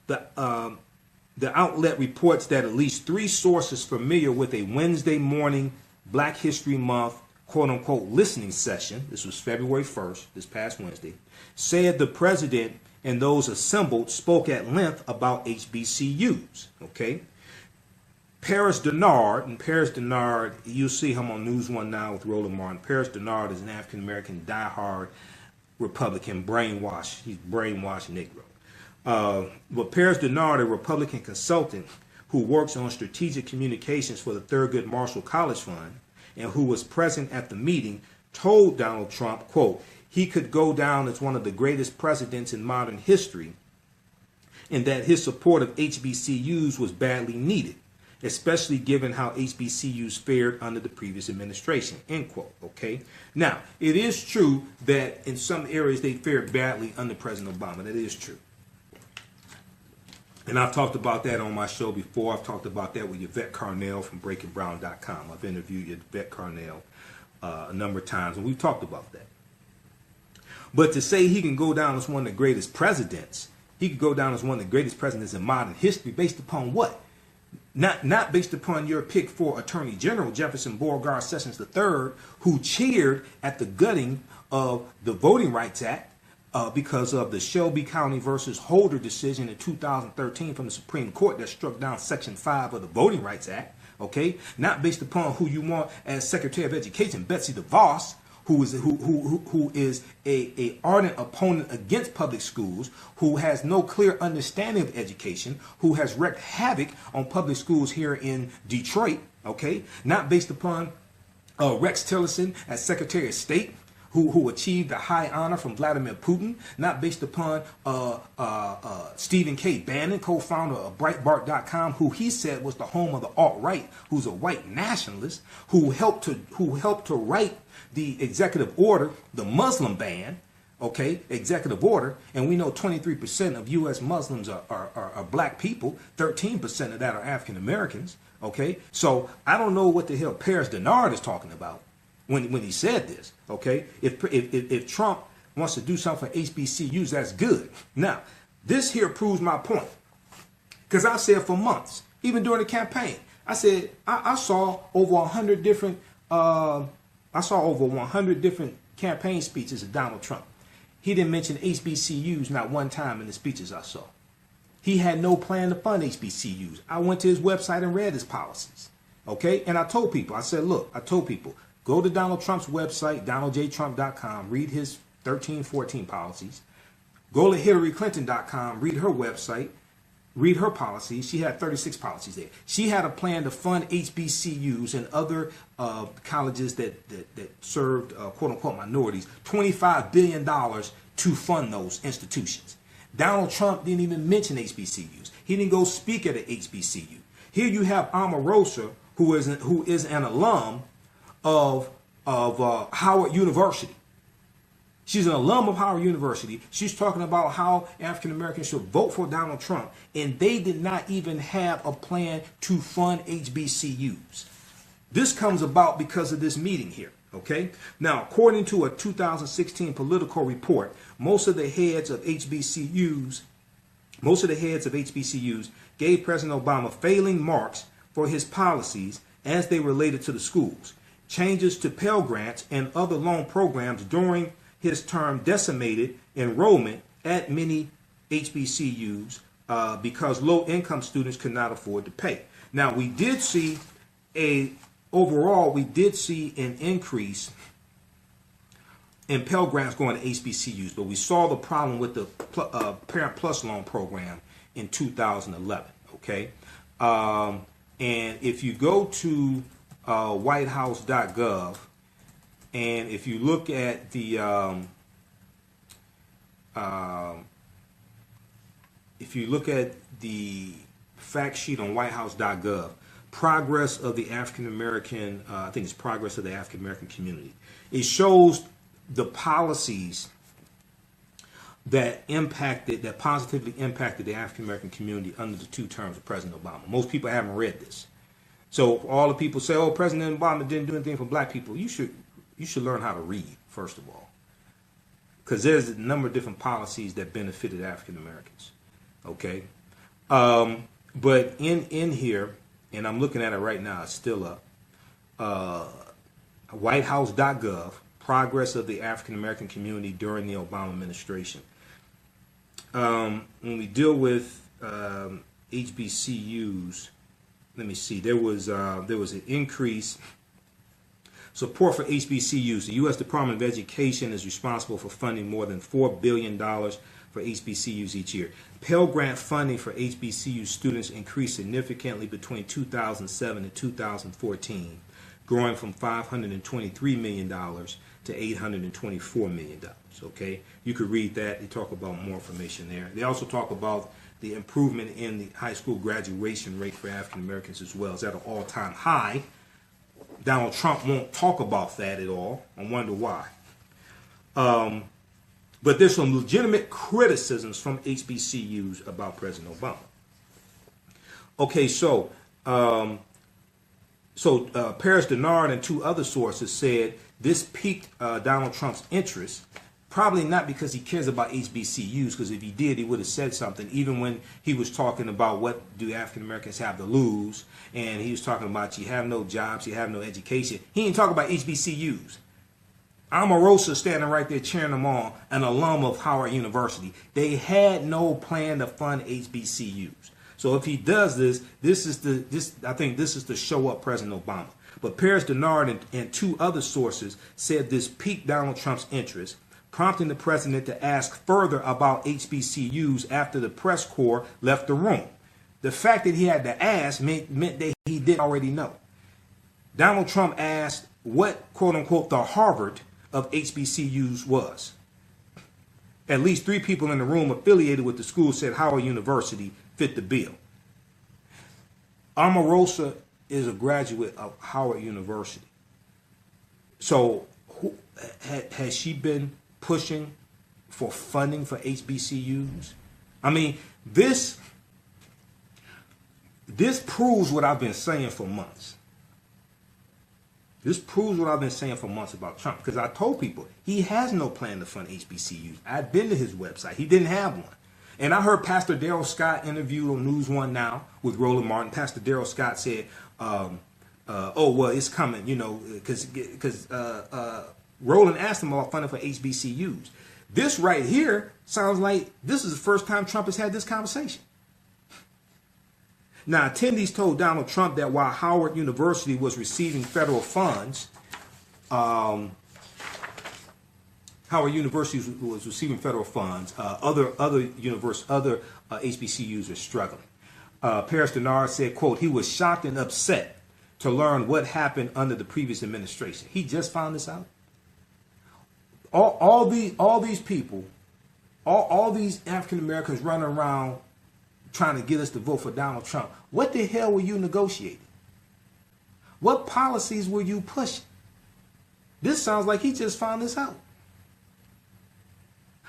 the outlet reports that at least 3 sources familiar with a Wednesday morning Black History Month quote-unquote listening session, this was February 1st, this past Wednesday, said the president and those assembled spoke at length about HBCUs. Okay, Paris Denard, you'll see him on News One now with Roland Martin. Paris Denard is an African-American diehard Republican brainwash. He's brainwashed Negro. But Paris Denard, a Republican consultant who works on strategic communications for the Thurgood Marshall College Fund and who was present at the meeting, told Donald Trump, quote, he could go down as one of the greatest presidents in modern history and that his support of HBCUs was badly needed, especially given how HBCUs fared under the previous administration, end quote, okay? Now, it is true that in some areas they fared badly under President Obama. That is true. And I've talked about that on my show before. I've talked about that with Yvette Carnell from BreakingBrown.com. I've interviewed Yvette Carnell a number of times, and we've talked about that. But to say he can go down as one of the greatest presidents, he could go down as one of the greatest presidents in modern history based upon what? Not based upon your pick for Attorney General Jefferson Beauregard Sessions III, who cheered at the gutting of the Voting Rights Act because of the Shelby County versus Holder decision in 2013 from the Supreme Court that struck down Section 5 of the Voting Rights Act. Okay, not based upon who you want as Secretary of Education, Betsy DeVos, who is a ardent opponent against public schools, who has no clear understanding of education, who has wreaked havoc on public schools here in Detroit. Okay, not based upon Rex Tillerson as Secretary of State, who achieved a high honor from Vladimir Putin, not based upon Stephen K. Bannon, co-founder of Breitbart.com, who he said was the home of the alt-right, who's a white nationalist, who helped to write the executive order, the Muslim ban, okay, executive order, and we know 23% of U.S. Muslims are black people, 13% of that are African Americans, okay? So I don't know what the hell Paris Denard is talking about when he said this, okay? If Trump wants to do something for HBCUs, that's good. Now, this here proves my point, because I said for months, even during the campaign, I said I saw over 100 different campaign speeches of Donald Trump. He didn't mention HBCUs not one time in the speeches I saw. He had no plan to fund HBCUs. I went to his website and read his policies, okay? And I told people, go to Donald Trump's website, donaldjtrump.com, read his 13, 14 policies. Go to hillaryclinton.com, read her website, read her policies. She had 36 policies there. She had a plan to fund HBCUs and other colleges that served quote-unquote minorities, $25 billion to fund those institutions. Donald Trump didn't even mention HBCUs. He didn't go speak at an HBCU. Here you have Omarosa, who is an alum of Howard University. She's an alum of Howard University. She's talking about how African Americans should vote for Donald Trump, and they did not even have a plan to fund HBCUs. This comes about because of this meeting here, okay? Now, according to a 2016 Political report, most of the heads of HBCUs gave President Obama failing marks for his policies as they related to the schools. Changes to Pell Grants and other loan programs during his term decimated enrollment at many HBCUs because low-income students could not afford to pay. Now, we did see an increase in Pell Grants going to HBCUs, but we saw the problem with the Parent Plus loan program in 2011, okay? And if you go to whitehouse.gov, and if you look at the fact sheet on whitehouse.gov, progress of the African American, I think it's progress of the African American community. It shows the policies that positively impacted the African American community under the 2 terms of President Obama. Most people haven't read this. So all the people say, oh, President Obama didn't do anything for black people. You should learn how to read, first of all, because there's a number of different policies that benefited African Americans. Okay, but in here, and I'm looking at it right now, it's still up. Whitehouse.gov, progress of the African American community during the Obama administration. When we deal with HBCUs, let me see. There was an increase. Support for HBCUs. The U.S. Department of Education is responsible for funding more than $4 billion for HBCUs each year. Pell Grant funding for HBCU students increased significantly between 2007 and 2014, growing from $523 million to $824 million. Okay, you could read that. They talk about more information there. They also talk about the improvement in the high school graduation rate for African Americans as well. It's at an all-time high. Donald Trump won't talk about that at all. I wonder why. But there's some legitimate criticisms from HBCUs about President Obama. Okay, so Paris Denard and two other sources said this piqued Donald Trump's interest, probably not because he cares about HBCUs, because if he did, he would have said something, even when he was talking about what do African Americans have to lose, and he was talking about you have no jobs, you have no education. He didn't talk about HBCUs. Omarosa standing right there cheering them on, an alum of Howard University. They had no plan to fund HBCUs. So if he does this, I think this is to show up President Obama. But Paris Denard and two other sources said this piqued Donald Trump's interest, prompting the president to ask further about HBCUs after the press corps left the room. The fact that he had to ask meant that he didn't already know. Donald Trump asked what, quote unquote, the Harvard of HBCUs was. At least three people in the room affiliated with the school said Howard University fit the bill. Omarosa is a graduate of Howard University. So has she been pushing for funding for HBCUs? I mean, this proves what I've been saying for months. This proves what I've been saying for months about Trump, because I told people he has no plan to fund HBCUs. I've been to his website. He didn't have one. And I heard Pastor Darrell Scott interviewed on News One Now with Roland Martin. Pastor Darrell Scott said, oh, well, it's coming, you know, because Roland asked him about funding for HBCUs. This right here sounds like this is the first time Trump has had this conversation. Now, attendees told Donald Trump that while Howard University was receiving federal funds, Howard University was receiving federal funds. Other HBCUs are struggling. Paris Denard said, quote, he was shocked and upset to learn what happened under the previous administration. He just found this out. All these people, all these African Americans running around trying to get us to vote for Donald Trump. What the hell were you negotiating? What policies were you pushing? This sounds like he just found this out.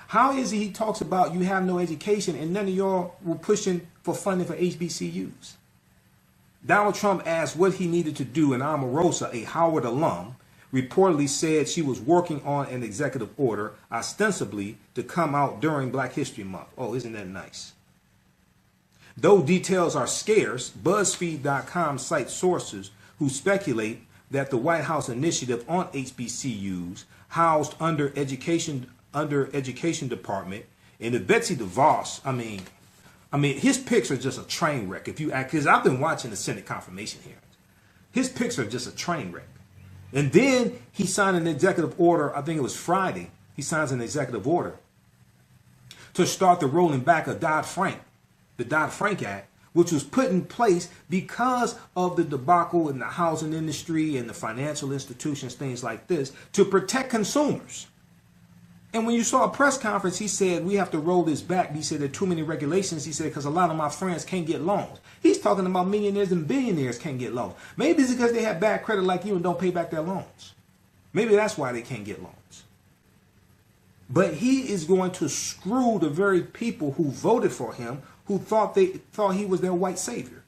How is it he talks about you have no education and none of y'all were pushing for funding for HBCUs? Donald Trump asked what he needed to do, and Omarosa, a Howard alum, reportedly said she was working on an executive order, ostensibly to come out during Black History Month. Oh, isn't that nice? Though details are scarce, BuzzFeed.com cites sources who speculate that the White House initiative on HBCUs housed under Education Department, and the Betsy DeVos, I mean, his picks are just a train wreck. Because I've been watching the Senate confirmation hearings. His picks are just a train wreck. And then he signed an executive order, I think it was Friday, he signs an executive order to start the rolling back of Dodd-Frank. The Dodd-Frank Act, which was put in place because of the debacle in the housing industry and the financial institutions, things like this, to protect consumers. And when you saw a press conference, he said, we have to roll this back. He said there are too many regulations. He said, because a lot of my friends can't get loans. He's talking about millionaires and billionaires can't get loans. Maybe it's because they have bad credit like you and don't pay back their loans. Maybe that's why they can't get loans. But he is going to screw the very people who voted for him, who thought he was their white savior.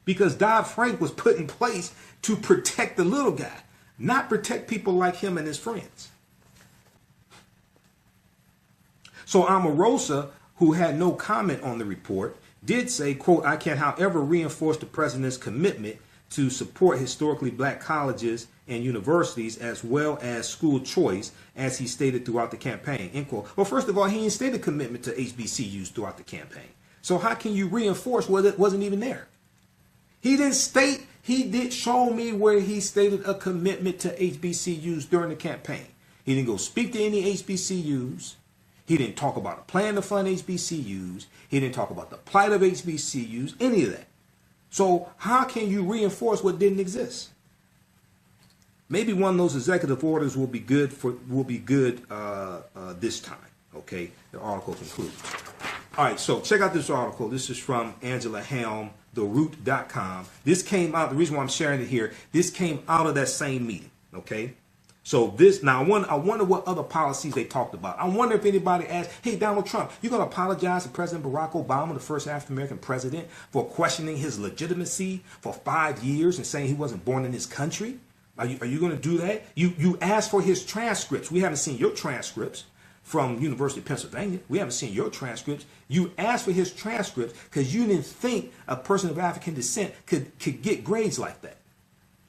Because Dodd-Frank was put in place to protect the little guy, not protect people like him and his friends. So Omarosa, who had no comment on the report, did say, quote, I can, however, reinforce the president's commitment to support historically black colleges and universities as well as school choice, as he stated throughout the campaign, end quote. Well, first of all, he didn't state a commitment to HBCUs throughout the campaign. So how can you reinforce what it wasn't even there? He didn't state He did show me where he stated a commitment to HBCUs during the campaign. He didn't go speak to any HBCUs. He didn't talk about a plan to fund HBCUs. He didn't talk about the plight of HBCUs, any of that. So how can you reinforce what didn't exist? Maybe one of those executive orders will be good this time. Okay, the article concludes. All right, so check out this article. This is from Angela Helm, theroot.com. This came out, the reason why I'm sharing it here, this came out of that same meeting. Okay, so this, now I wonder what other policies they talked about. I wonder if anybody asked, hey, Donald Trump, you're going to apologize to President Barack Obama, the first African-American president, for questioning his legitimacy for 5 years and saying he wasn't born in this country? Are you going to do that? You asked for his transcripts. We haven't seen your transcripts from University of Pennsylvania. We haven't seen your transcripts. You asked for his transcripts because you didn't think a person of African descent could get grades like that.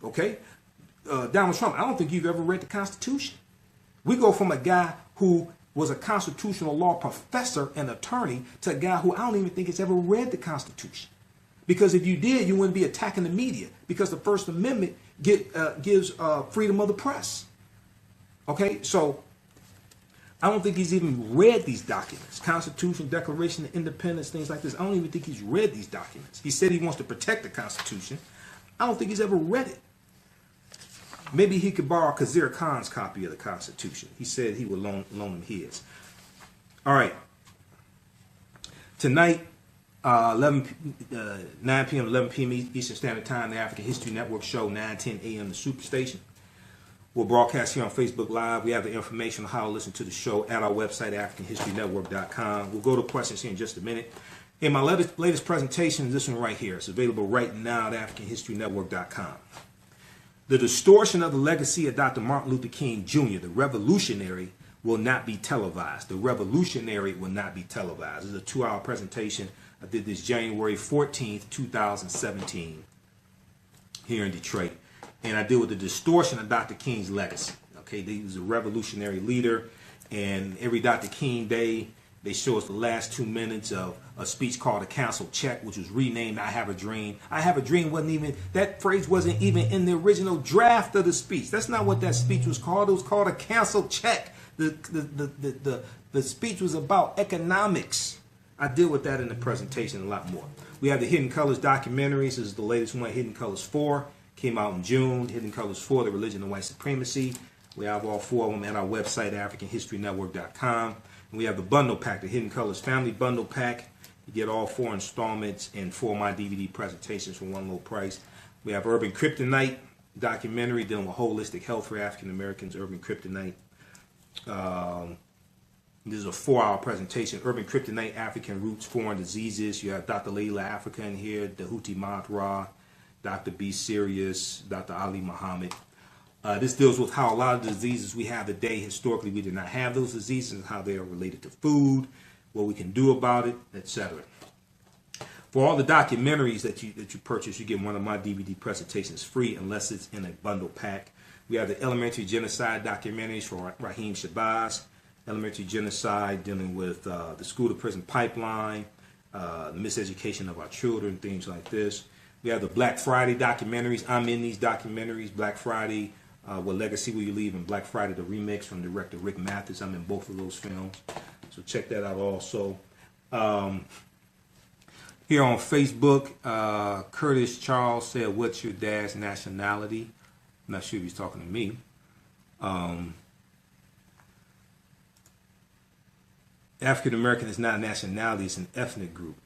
Okay? Donald Trump, I don't think you've ever read the Constitution. We go from a guy who was a constitutional law professor and attorney to a guy who I don't even think has ever read the Constitution. Because if you did, you wouldn't be attacking the media, because the First Amendment gives freedom of the press. Okay, so I don't think he's even read these documents. Constitution, Declaration of Independence, things like this. I don't even think he's read these documents. He said he wants to protect the Constitution. I don't think he's ever read it. Maybe he could borrow Khizr Khan's copy of the Constitution. He said he would loan him his. All right. Tonight, 9 p.m. 11 p.m. Eastern Standard Time, the African History Network show, 9:10 a.m. the Superstation. We'll broadcast here on Facebook Live. We have the information on how to listen to the show at our website, AfricanHistoryNetwork.com. We'll go to questions here in just a minute. In my latest presentation, this one right here. It's available right now at AfricanHistoryNetwork.com. The distortion of the legacy of Dr. Martin Luther King Jr., the revolutionary, will not be televised. The revolutionary will not be televised. It's a 2-hour presentation. I did this January 14th, 2017 here in Detroit. And I deal with the distortion of Dr. King's legacy. Okay, he was a revolutionary leader. And every Dr. King Day, they show us the last 2 minutes of a speech called A Council Check, which was renamed I Have a Dream. I Have a Dream wasn't even, that phrase wasn't even in the original draft of the speech. That's not what that speech was called. It was called A Council Check. The speech was about economics. I deal with that in the presentation a lot more. We have the Hidden Colors documentaries. This is the latest one, Hidden Colors 4. Came out in June. Hidden Colors 4, The Religion of White Supremacy. We have all 4 of them at our website, AfricanHistoryNetwork.com. And we have the bundle pack, the Hidden Colors Family Bundle Pack. You get all 4 installments and 4 of my DVD presentations for one low price. We have Urban Kryptonite documentary dealing with holistic health for African Americans, Urban Kryptonite. This is a 4-hour presentation. Urban Kryptonite, African Roots, Foreign Diseases. You have Dr. Layla Africa in here, Dahuti Madra, Dr. B. Sirius, Dr. Ali Muhammad. This deals with how a lot of the diseases we have today, historically we did not have those diseases, and how they are related to food, what we can do about it, etc. For all the documentaries that you purchase, you get one of my DVD presentations free unless it's in a bundle pack. We have the Elementary Genocide documentaries for Raheem Shabazz. Elementary Genocide, dealing with the school-to-prison pipeline, the miseducation of our children, things like this. We have the Black Friday documentaries. I'm in these documentaries. Black Friday, What Legacy Will You Leave? And Black Friday, the remix from director Rick Mathis. I'm in both of those films. So check that out also. Here on Facebook, Curtis Charles said, what's your dad's nationality? I'm not sure if he's talking to me. African American is not a nationality, it's an ethnic group.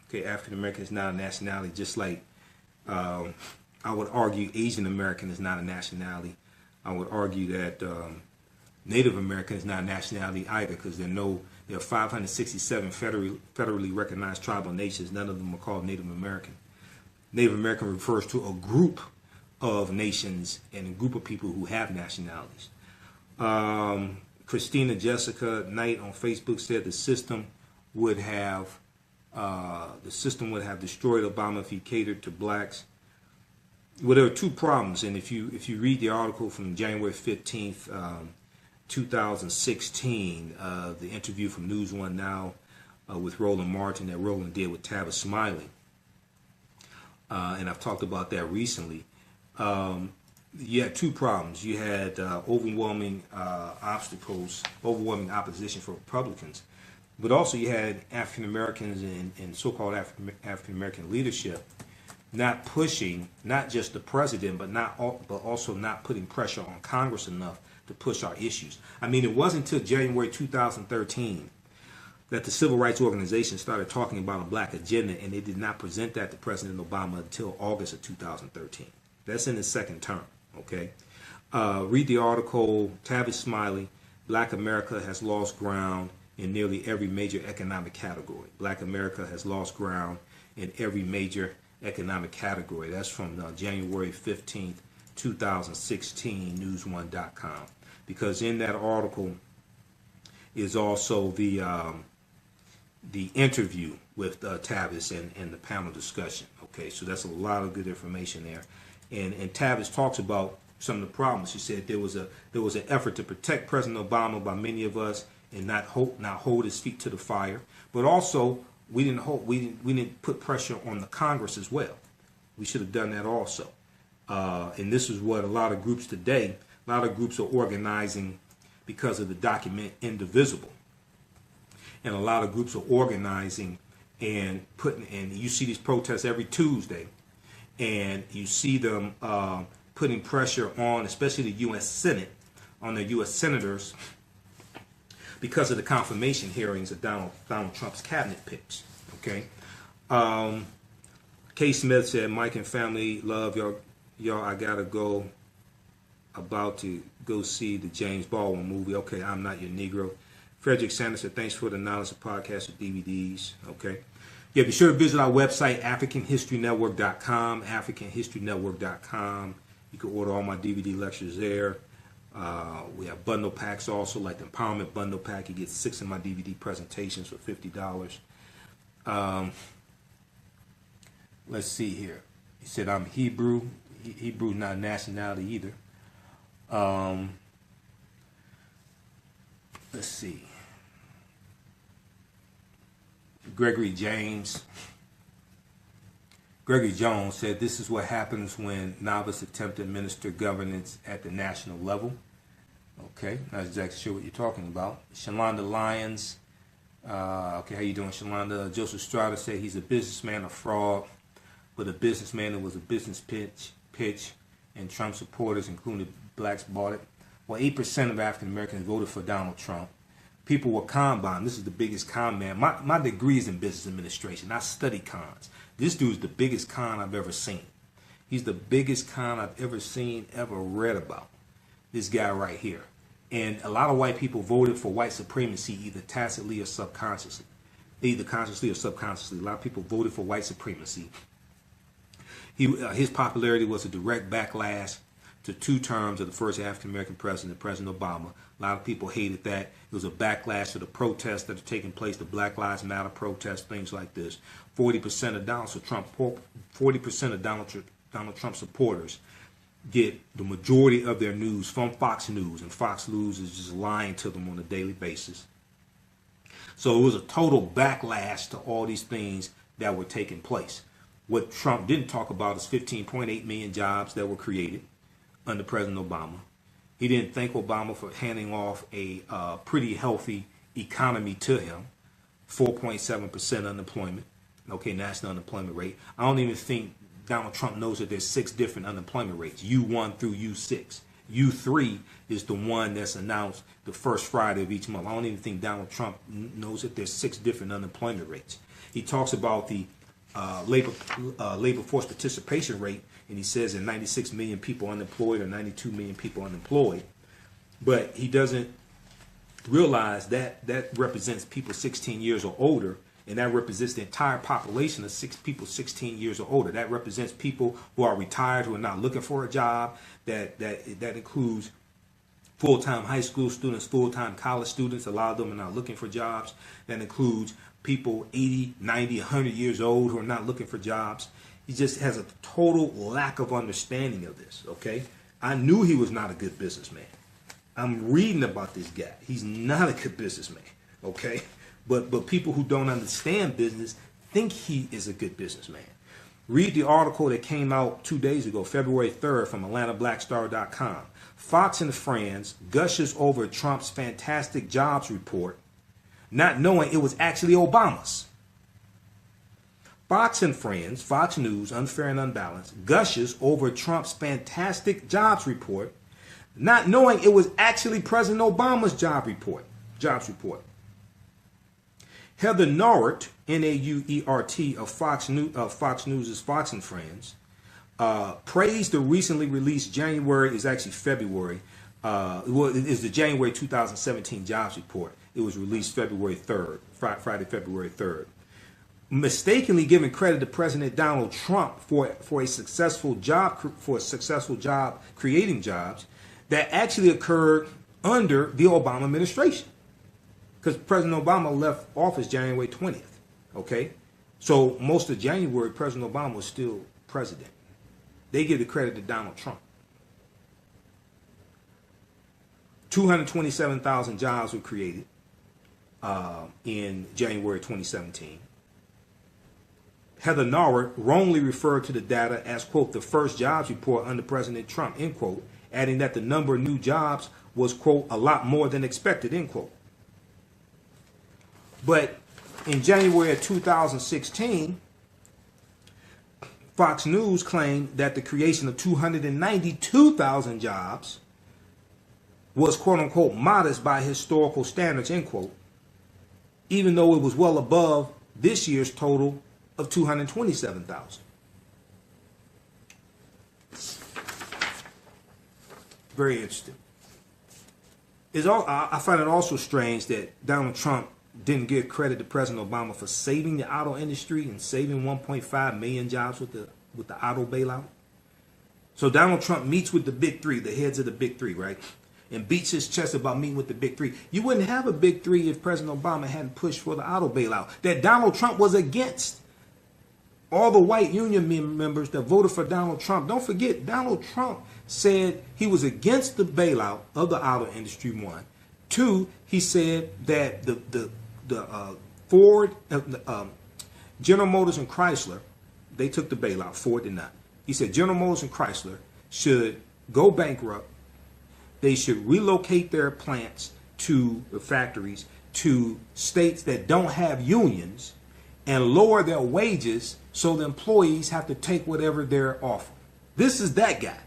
Okay, African American is not a nationality, just like I would argue Asian American is not a nationality. I would argue that Native American is not a nationality either, because there are 567 federally recognized tribal nations. None of them are called Native American. Native American refers to a group of nations and a group of people who have nationalities. Christina Jessica Knight on Facebook said the system would have destroyed Obama if he catered to blacks. Well, there are 2 problems, and if you read the article from January 15th, 2016, the interview from News One Now with Roland Martin that Roland did with Tavis Smiley, and I've talked about that recently. You had two problems. You had overwhelming overwhelming opposition for Republicans, but also you had African Americans and so-called African American leadership not pushing, not just the president, but also not putting pressure on Congress enough to push our issues. I mean, it wasn't until January 2013 that the civil rights organization started talking about a black agenda, and they did not present that to President Obama until August of 2013. That's in his second term, okay? Read the article, Tavis Smiley, Black America has lost ground in nearly every major economic category. Black America has lost ground in every major economic category. That's from January 15th, 2016, news1.com. Because in that article is also the interview with Tavis and the panel discussion. Okay, so that's a lot of good information there. And Tavis talks about some of the problems. She said there was an effort to protect President Obama by many of us and not hold his feet to the fire. But also we didn't put pressure on the Congress as well. We should have done that also. And this is what a lot of groups today, a lot of groups are organizing because of the document Indivisible. And a lot of groups are organizing and you see these protests every Tuesday, and you see them putting pressure on, especially the U.S. Senate, on the U.S. senators because of the confirmation hearings of Donald Trump's cabinet picks. Okay. K. Smith said, Mike and family, love y'all. I gotta go. About to go see the James Baldwin movie. Okay, I'm not your Negro. Frederick Sanders said, thanks for the knowledge of podcasts and DVDs. Okay. Yeah, be sure to visit our website, AfricanHistoryNetwork.com, AfricanHistoryNetwork.com. You can order all my DVD lectures there. We have bundle packs also, like the Empowerment Bundle Pack. You get 6 of my DVD presentations for $50. Let's see here. He said, I'm Hebrew. Hebrew not a nationality either. Let's see. Gregory Jones said, this is what happens when novice attempt to administer governance at the national level. Okay, not exactly sure what you're talking about. Shalonda Lyons, okay, how you doing, Shalonda? Joseph Strada said he's a businessman, a fraud, but a businessman that was a business pitch, and Trump supporters, including blacks, bought it. Well, 8% of African Americans voted for Donald Trump. People were con bombed. This is the biggest con man. My degree is in business administration. I study cons. This dude's the biggest con I've ever seen. He's the biggest con I've ever seen, ever read about. This guy right here. And a lot of white people voted for white supremacy either tacitly or subconsciously. Either consciously or subconsciously. A lot of people voted for white supremacy. His popularity was a direct backlash to 2 terms of the first African-American president, President Obama. A lot of people hated that. It was a backlash to the protests that are taking place, the Black Lives Matter protests, things like this. 40% of Donald Trump supporters get the majority of their news from Fox News, and Fox News is just lying to them on a daily basis. So it was a total backlash to all these things that were taking place. What Trump didn't talk about is 15.8 million jobs that were created under President Obama. He didn't thank Obama for handing off a pretty healthy economy to him. 4.7% unemployment. Okay, national unemployment rate. I don't even think Donald Trump knows that there's 6 different unemployment rates, U1 through U6. U3 is the one that's announced the first Friday of each month. I don't even think Donald Trump knows that there's 6 different unemployment rates. He talks about the labor force participation rate, and he says that 96 million people unemployed or 92 million people unemployed. But he doesn't realize that that represents people 16 years or older, and that represents the entire population of people 16 years or older. That represents people who are retired, who are not looking for a job. That includes full-time high school students, full-time college students. A lot of them are not looking for jobs. That includes people 80, 90, 100 years old who are not looking for jobs. He just has a total lack of understanding of this, okay? I knew he was not a good businessman. I'm reading about this guy. He's not a good businessman, okay? But people who don't understand business think he is a good businessman. Read the article that came out 2 days ago, February 3rd, from AtlantaBlackStar.com. Fox and Friends gushes over Trump's fantastic jobs report, not knowing it was actually Obama's. Fox and Friends, Fox News, unfair and unbalanced, gushes over Trump's fantastic jobs report, not knowing it was actually President Obama's jobs report. Heather Nauert, N-A-U-E-R-T, of Fox News' Fox and Friends, praised the recently released January, is actually February, is the January 2017 jobs report. It was released February 3rd, Friday, February 3rd. Mistakenly giving credit to President Donald Trump for a successful job creating jobs that actually occurred under the Obama administration. Because President Obama left office January 20th. Okay? So most of January, President Obama was still president. They give the credit to Donald Trump. 227,000 jobs were created in January 2017. Heather Nauert wrongly referred to the data as, quote, the first jobs report under President Trump, end quote, adding that the number of new jobs was, quote, a lot more than expected, end quote. But in January of 2016, Fox News claimed that the creation of 292,000 jobs was, quote unquote, modest by historical standards, end quote, even though it was well above this year's total of 227,000. Very interesting. I find it also strange that Donald Trump didn't give credit to President Obama for saving the auto industry and saving 1.5 million jobs with the auto bailout. So Donald Trump meets with the big three, the heads of the big three, right? And beats his chest about meeting with the big three. You wouldn't have a big three if President Obama hadn't pushed for the auto bailout that Donald Trump was against. All the white union members that voted for Donald Trump, don't forget, Donald Trump said he was against the bailout of the auto industry, one. Two, he said that the Ford, General Motors and Chrysler, they took the bailout. Ford did not. He said General Motors and Chrysler should go bankrupt. They should relocate their plants to the factories to states that don't have unions and lower their wages so the employees have to take whatever they're offered. This is that guy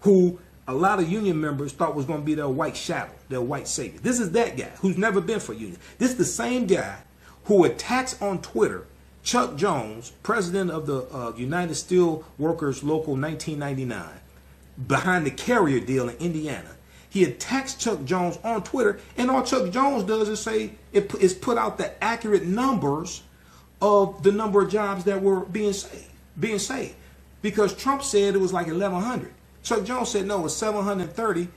who a lot of union members thought was going to be their white shadow, their white savior. This is that guy who's never been for union. This is the same guy who attacks on Twitter Chuck Jones, president of the United Steel Workers Local 1999, behind the Carrier deal in Indiana. He attacks Chuck Jones on Twitter, and all Chuck Jones does is say is put out the accurate numbers of the number of jobs that were being saved. Because Trump said it was like 1,100. Chuck Jones said no, it was 730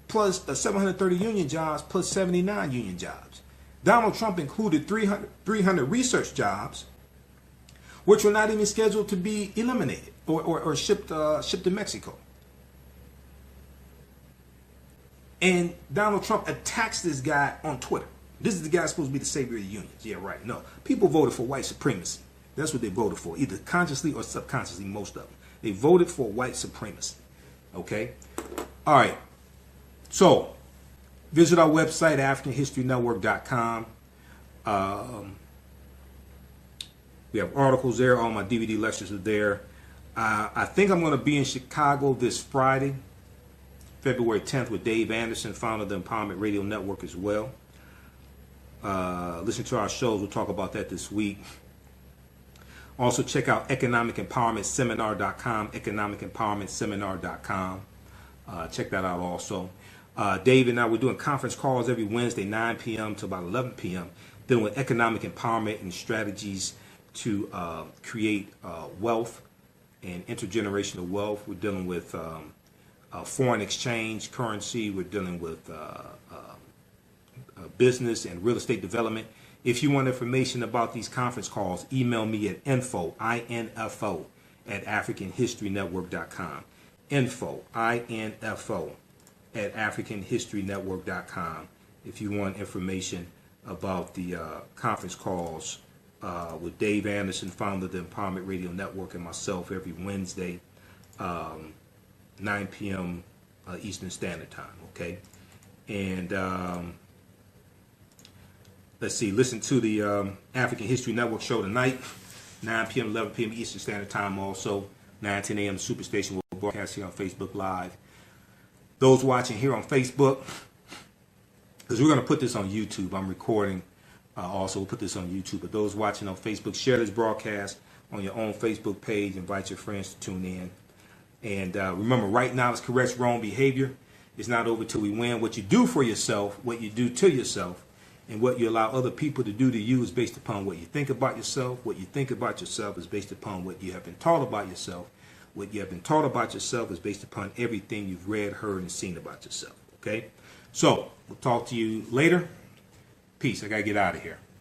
plus 730 union jobs plus 79 union jobs. Donald Trump included 300 research jobs, which were not even scheduled to be eliminated or shipped to Mexico. And Donald Trump attacks this guy on Twitter. This is the guy supposed to be the savior of the unions. Yeah, right. No. People voted for white supremacy. That's what they voted for, either consciously or subconsciously, most of them. They voted for white supremacy. Okay? All right. So, visit our website, AfricanHistoryNetwork.com. We have articles there. All my DVD lectures are there. I think I'm going to be in Chicago this Friday, February 10th, with Dave Anderson, founder of the Empowerment Radio Network as well. Listen to our shows. We'll talk about that this week. Also, check out economicempowermentseminar.com, economicempowermentseminar.com. Check that out also. Dave and I, we're doing conference calls every Wednesday, 9 p.m. to about 11 p.m., dealing with economic empowerment and strategies to create wealth and intergenerational wealth. We're dealing with foreign exchange, currency. We're dealing with business and real estate development. If you want information about these conference calls, email me at info, I-N-F-O, at AfricanHistoryNetwork.com. Info, I-N-F-O, at AfricanHistoryNetwork.com if you want information about the conference calls with Dave Anderson, founder of the Empowerment Radio Network, and myself every Wednesday, 9 p.m. Eastern Standard Time. Okay, and let's see, listen to the African History Network show tonight, 9 p.m., 11 p.m. Eastern Standard Time. Also, 9:10 a.m. Superstation will broadcast here on Facebook Live. Those watching here on Facebook, because we're going to put this on YouTube. I'm recording. Also, we'll put this on YouTube. But those watching on Facebook, share this broadcast on your own Facebook page. Invite your friends to tune in. And remember, right now, it's correct wrong behavior. It's not over till we win. What you do for yourself, what you do to yourself, and what you allow other people to do to you is based upon what you think about yourself. What you think about yourself is based upon what you have been taught about yourself. What you have been taught about yourself is based upon everything you've read, heard, and seen about yourself. Okay? So, we'll talk to you later. Peace. I got to get out of here.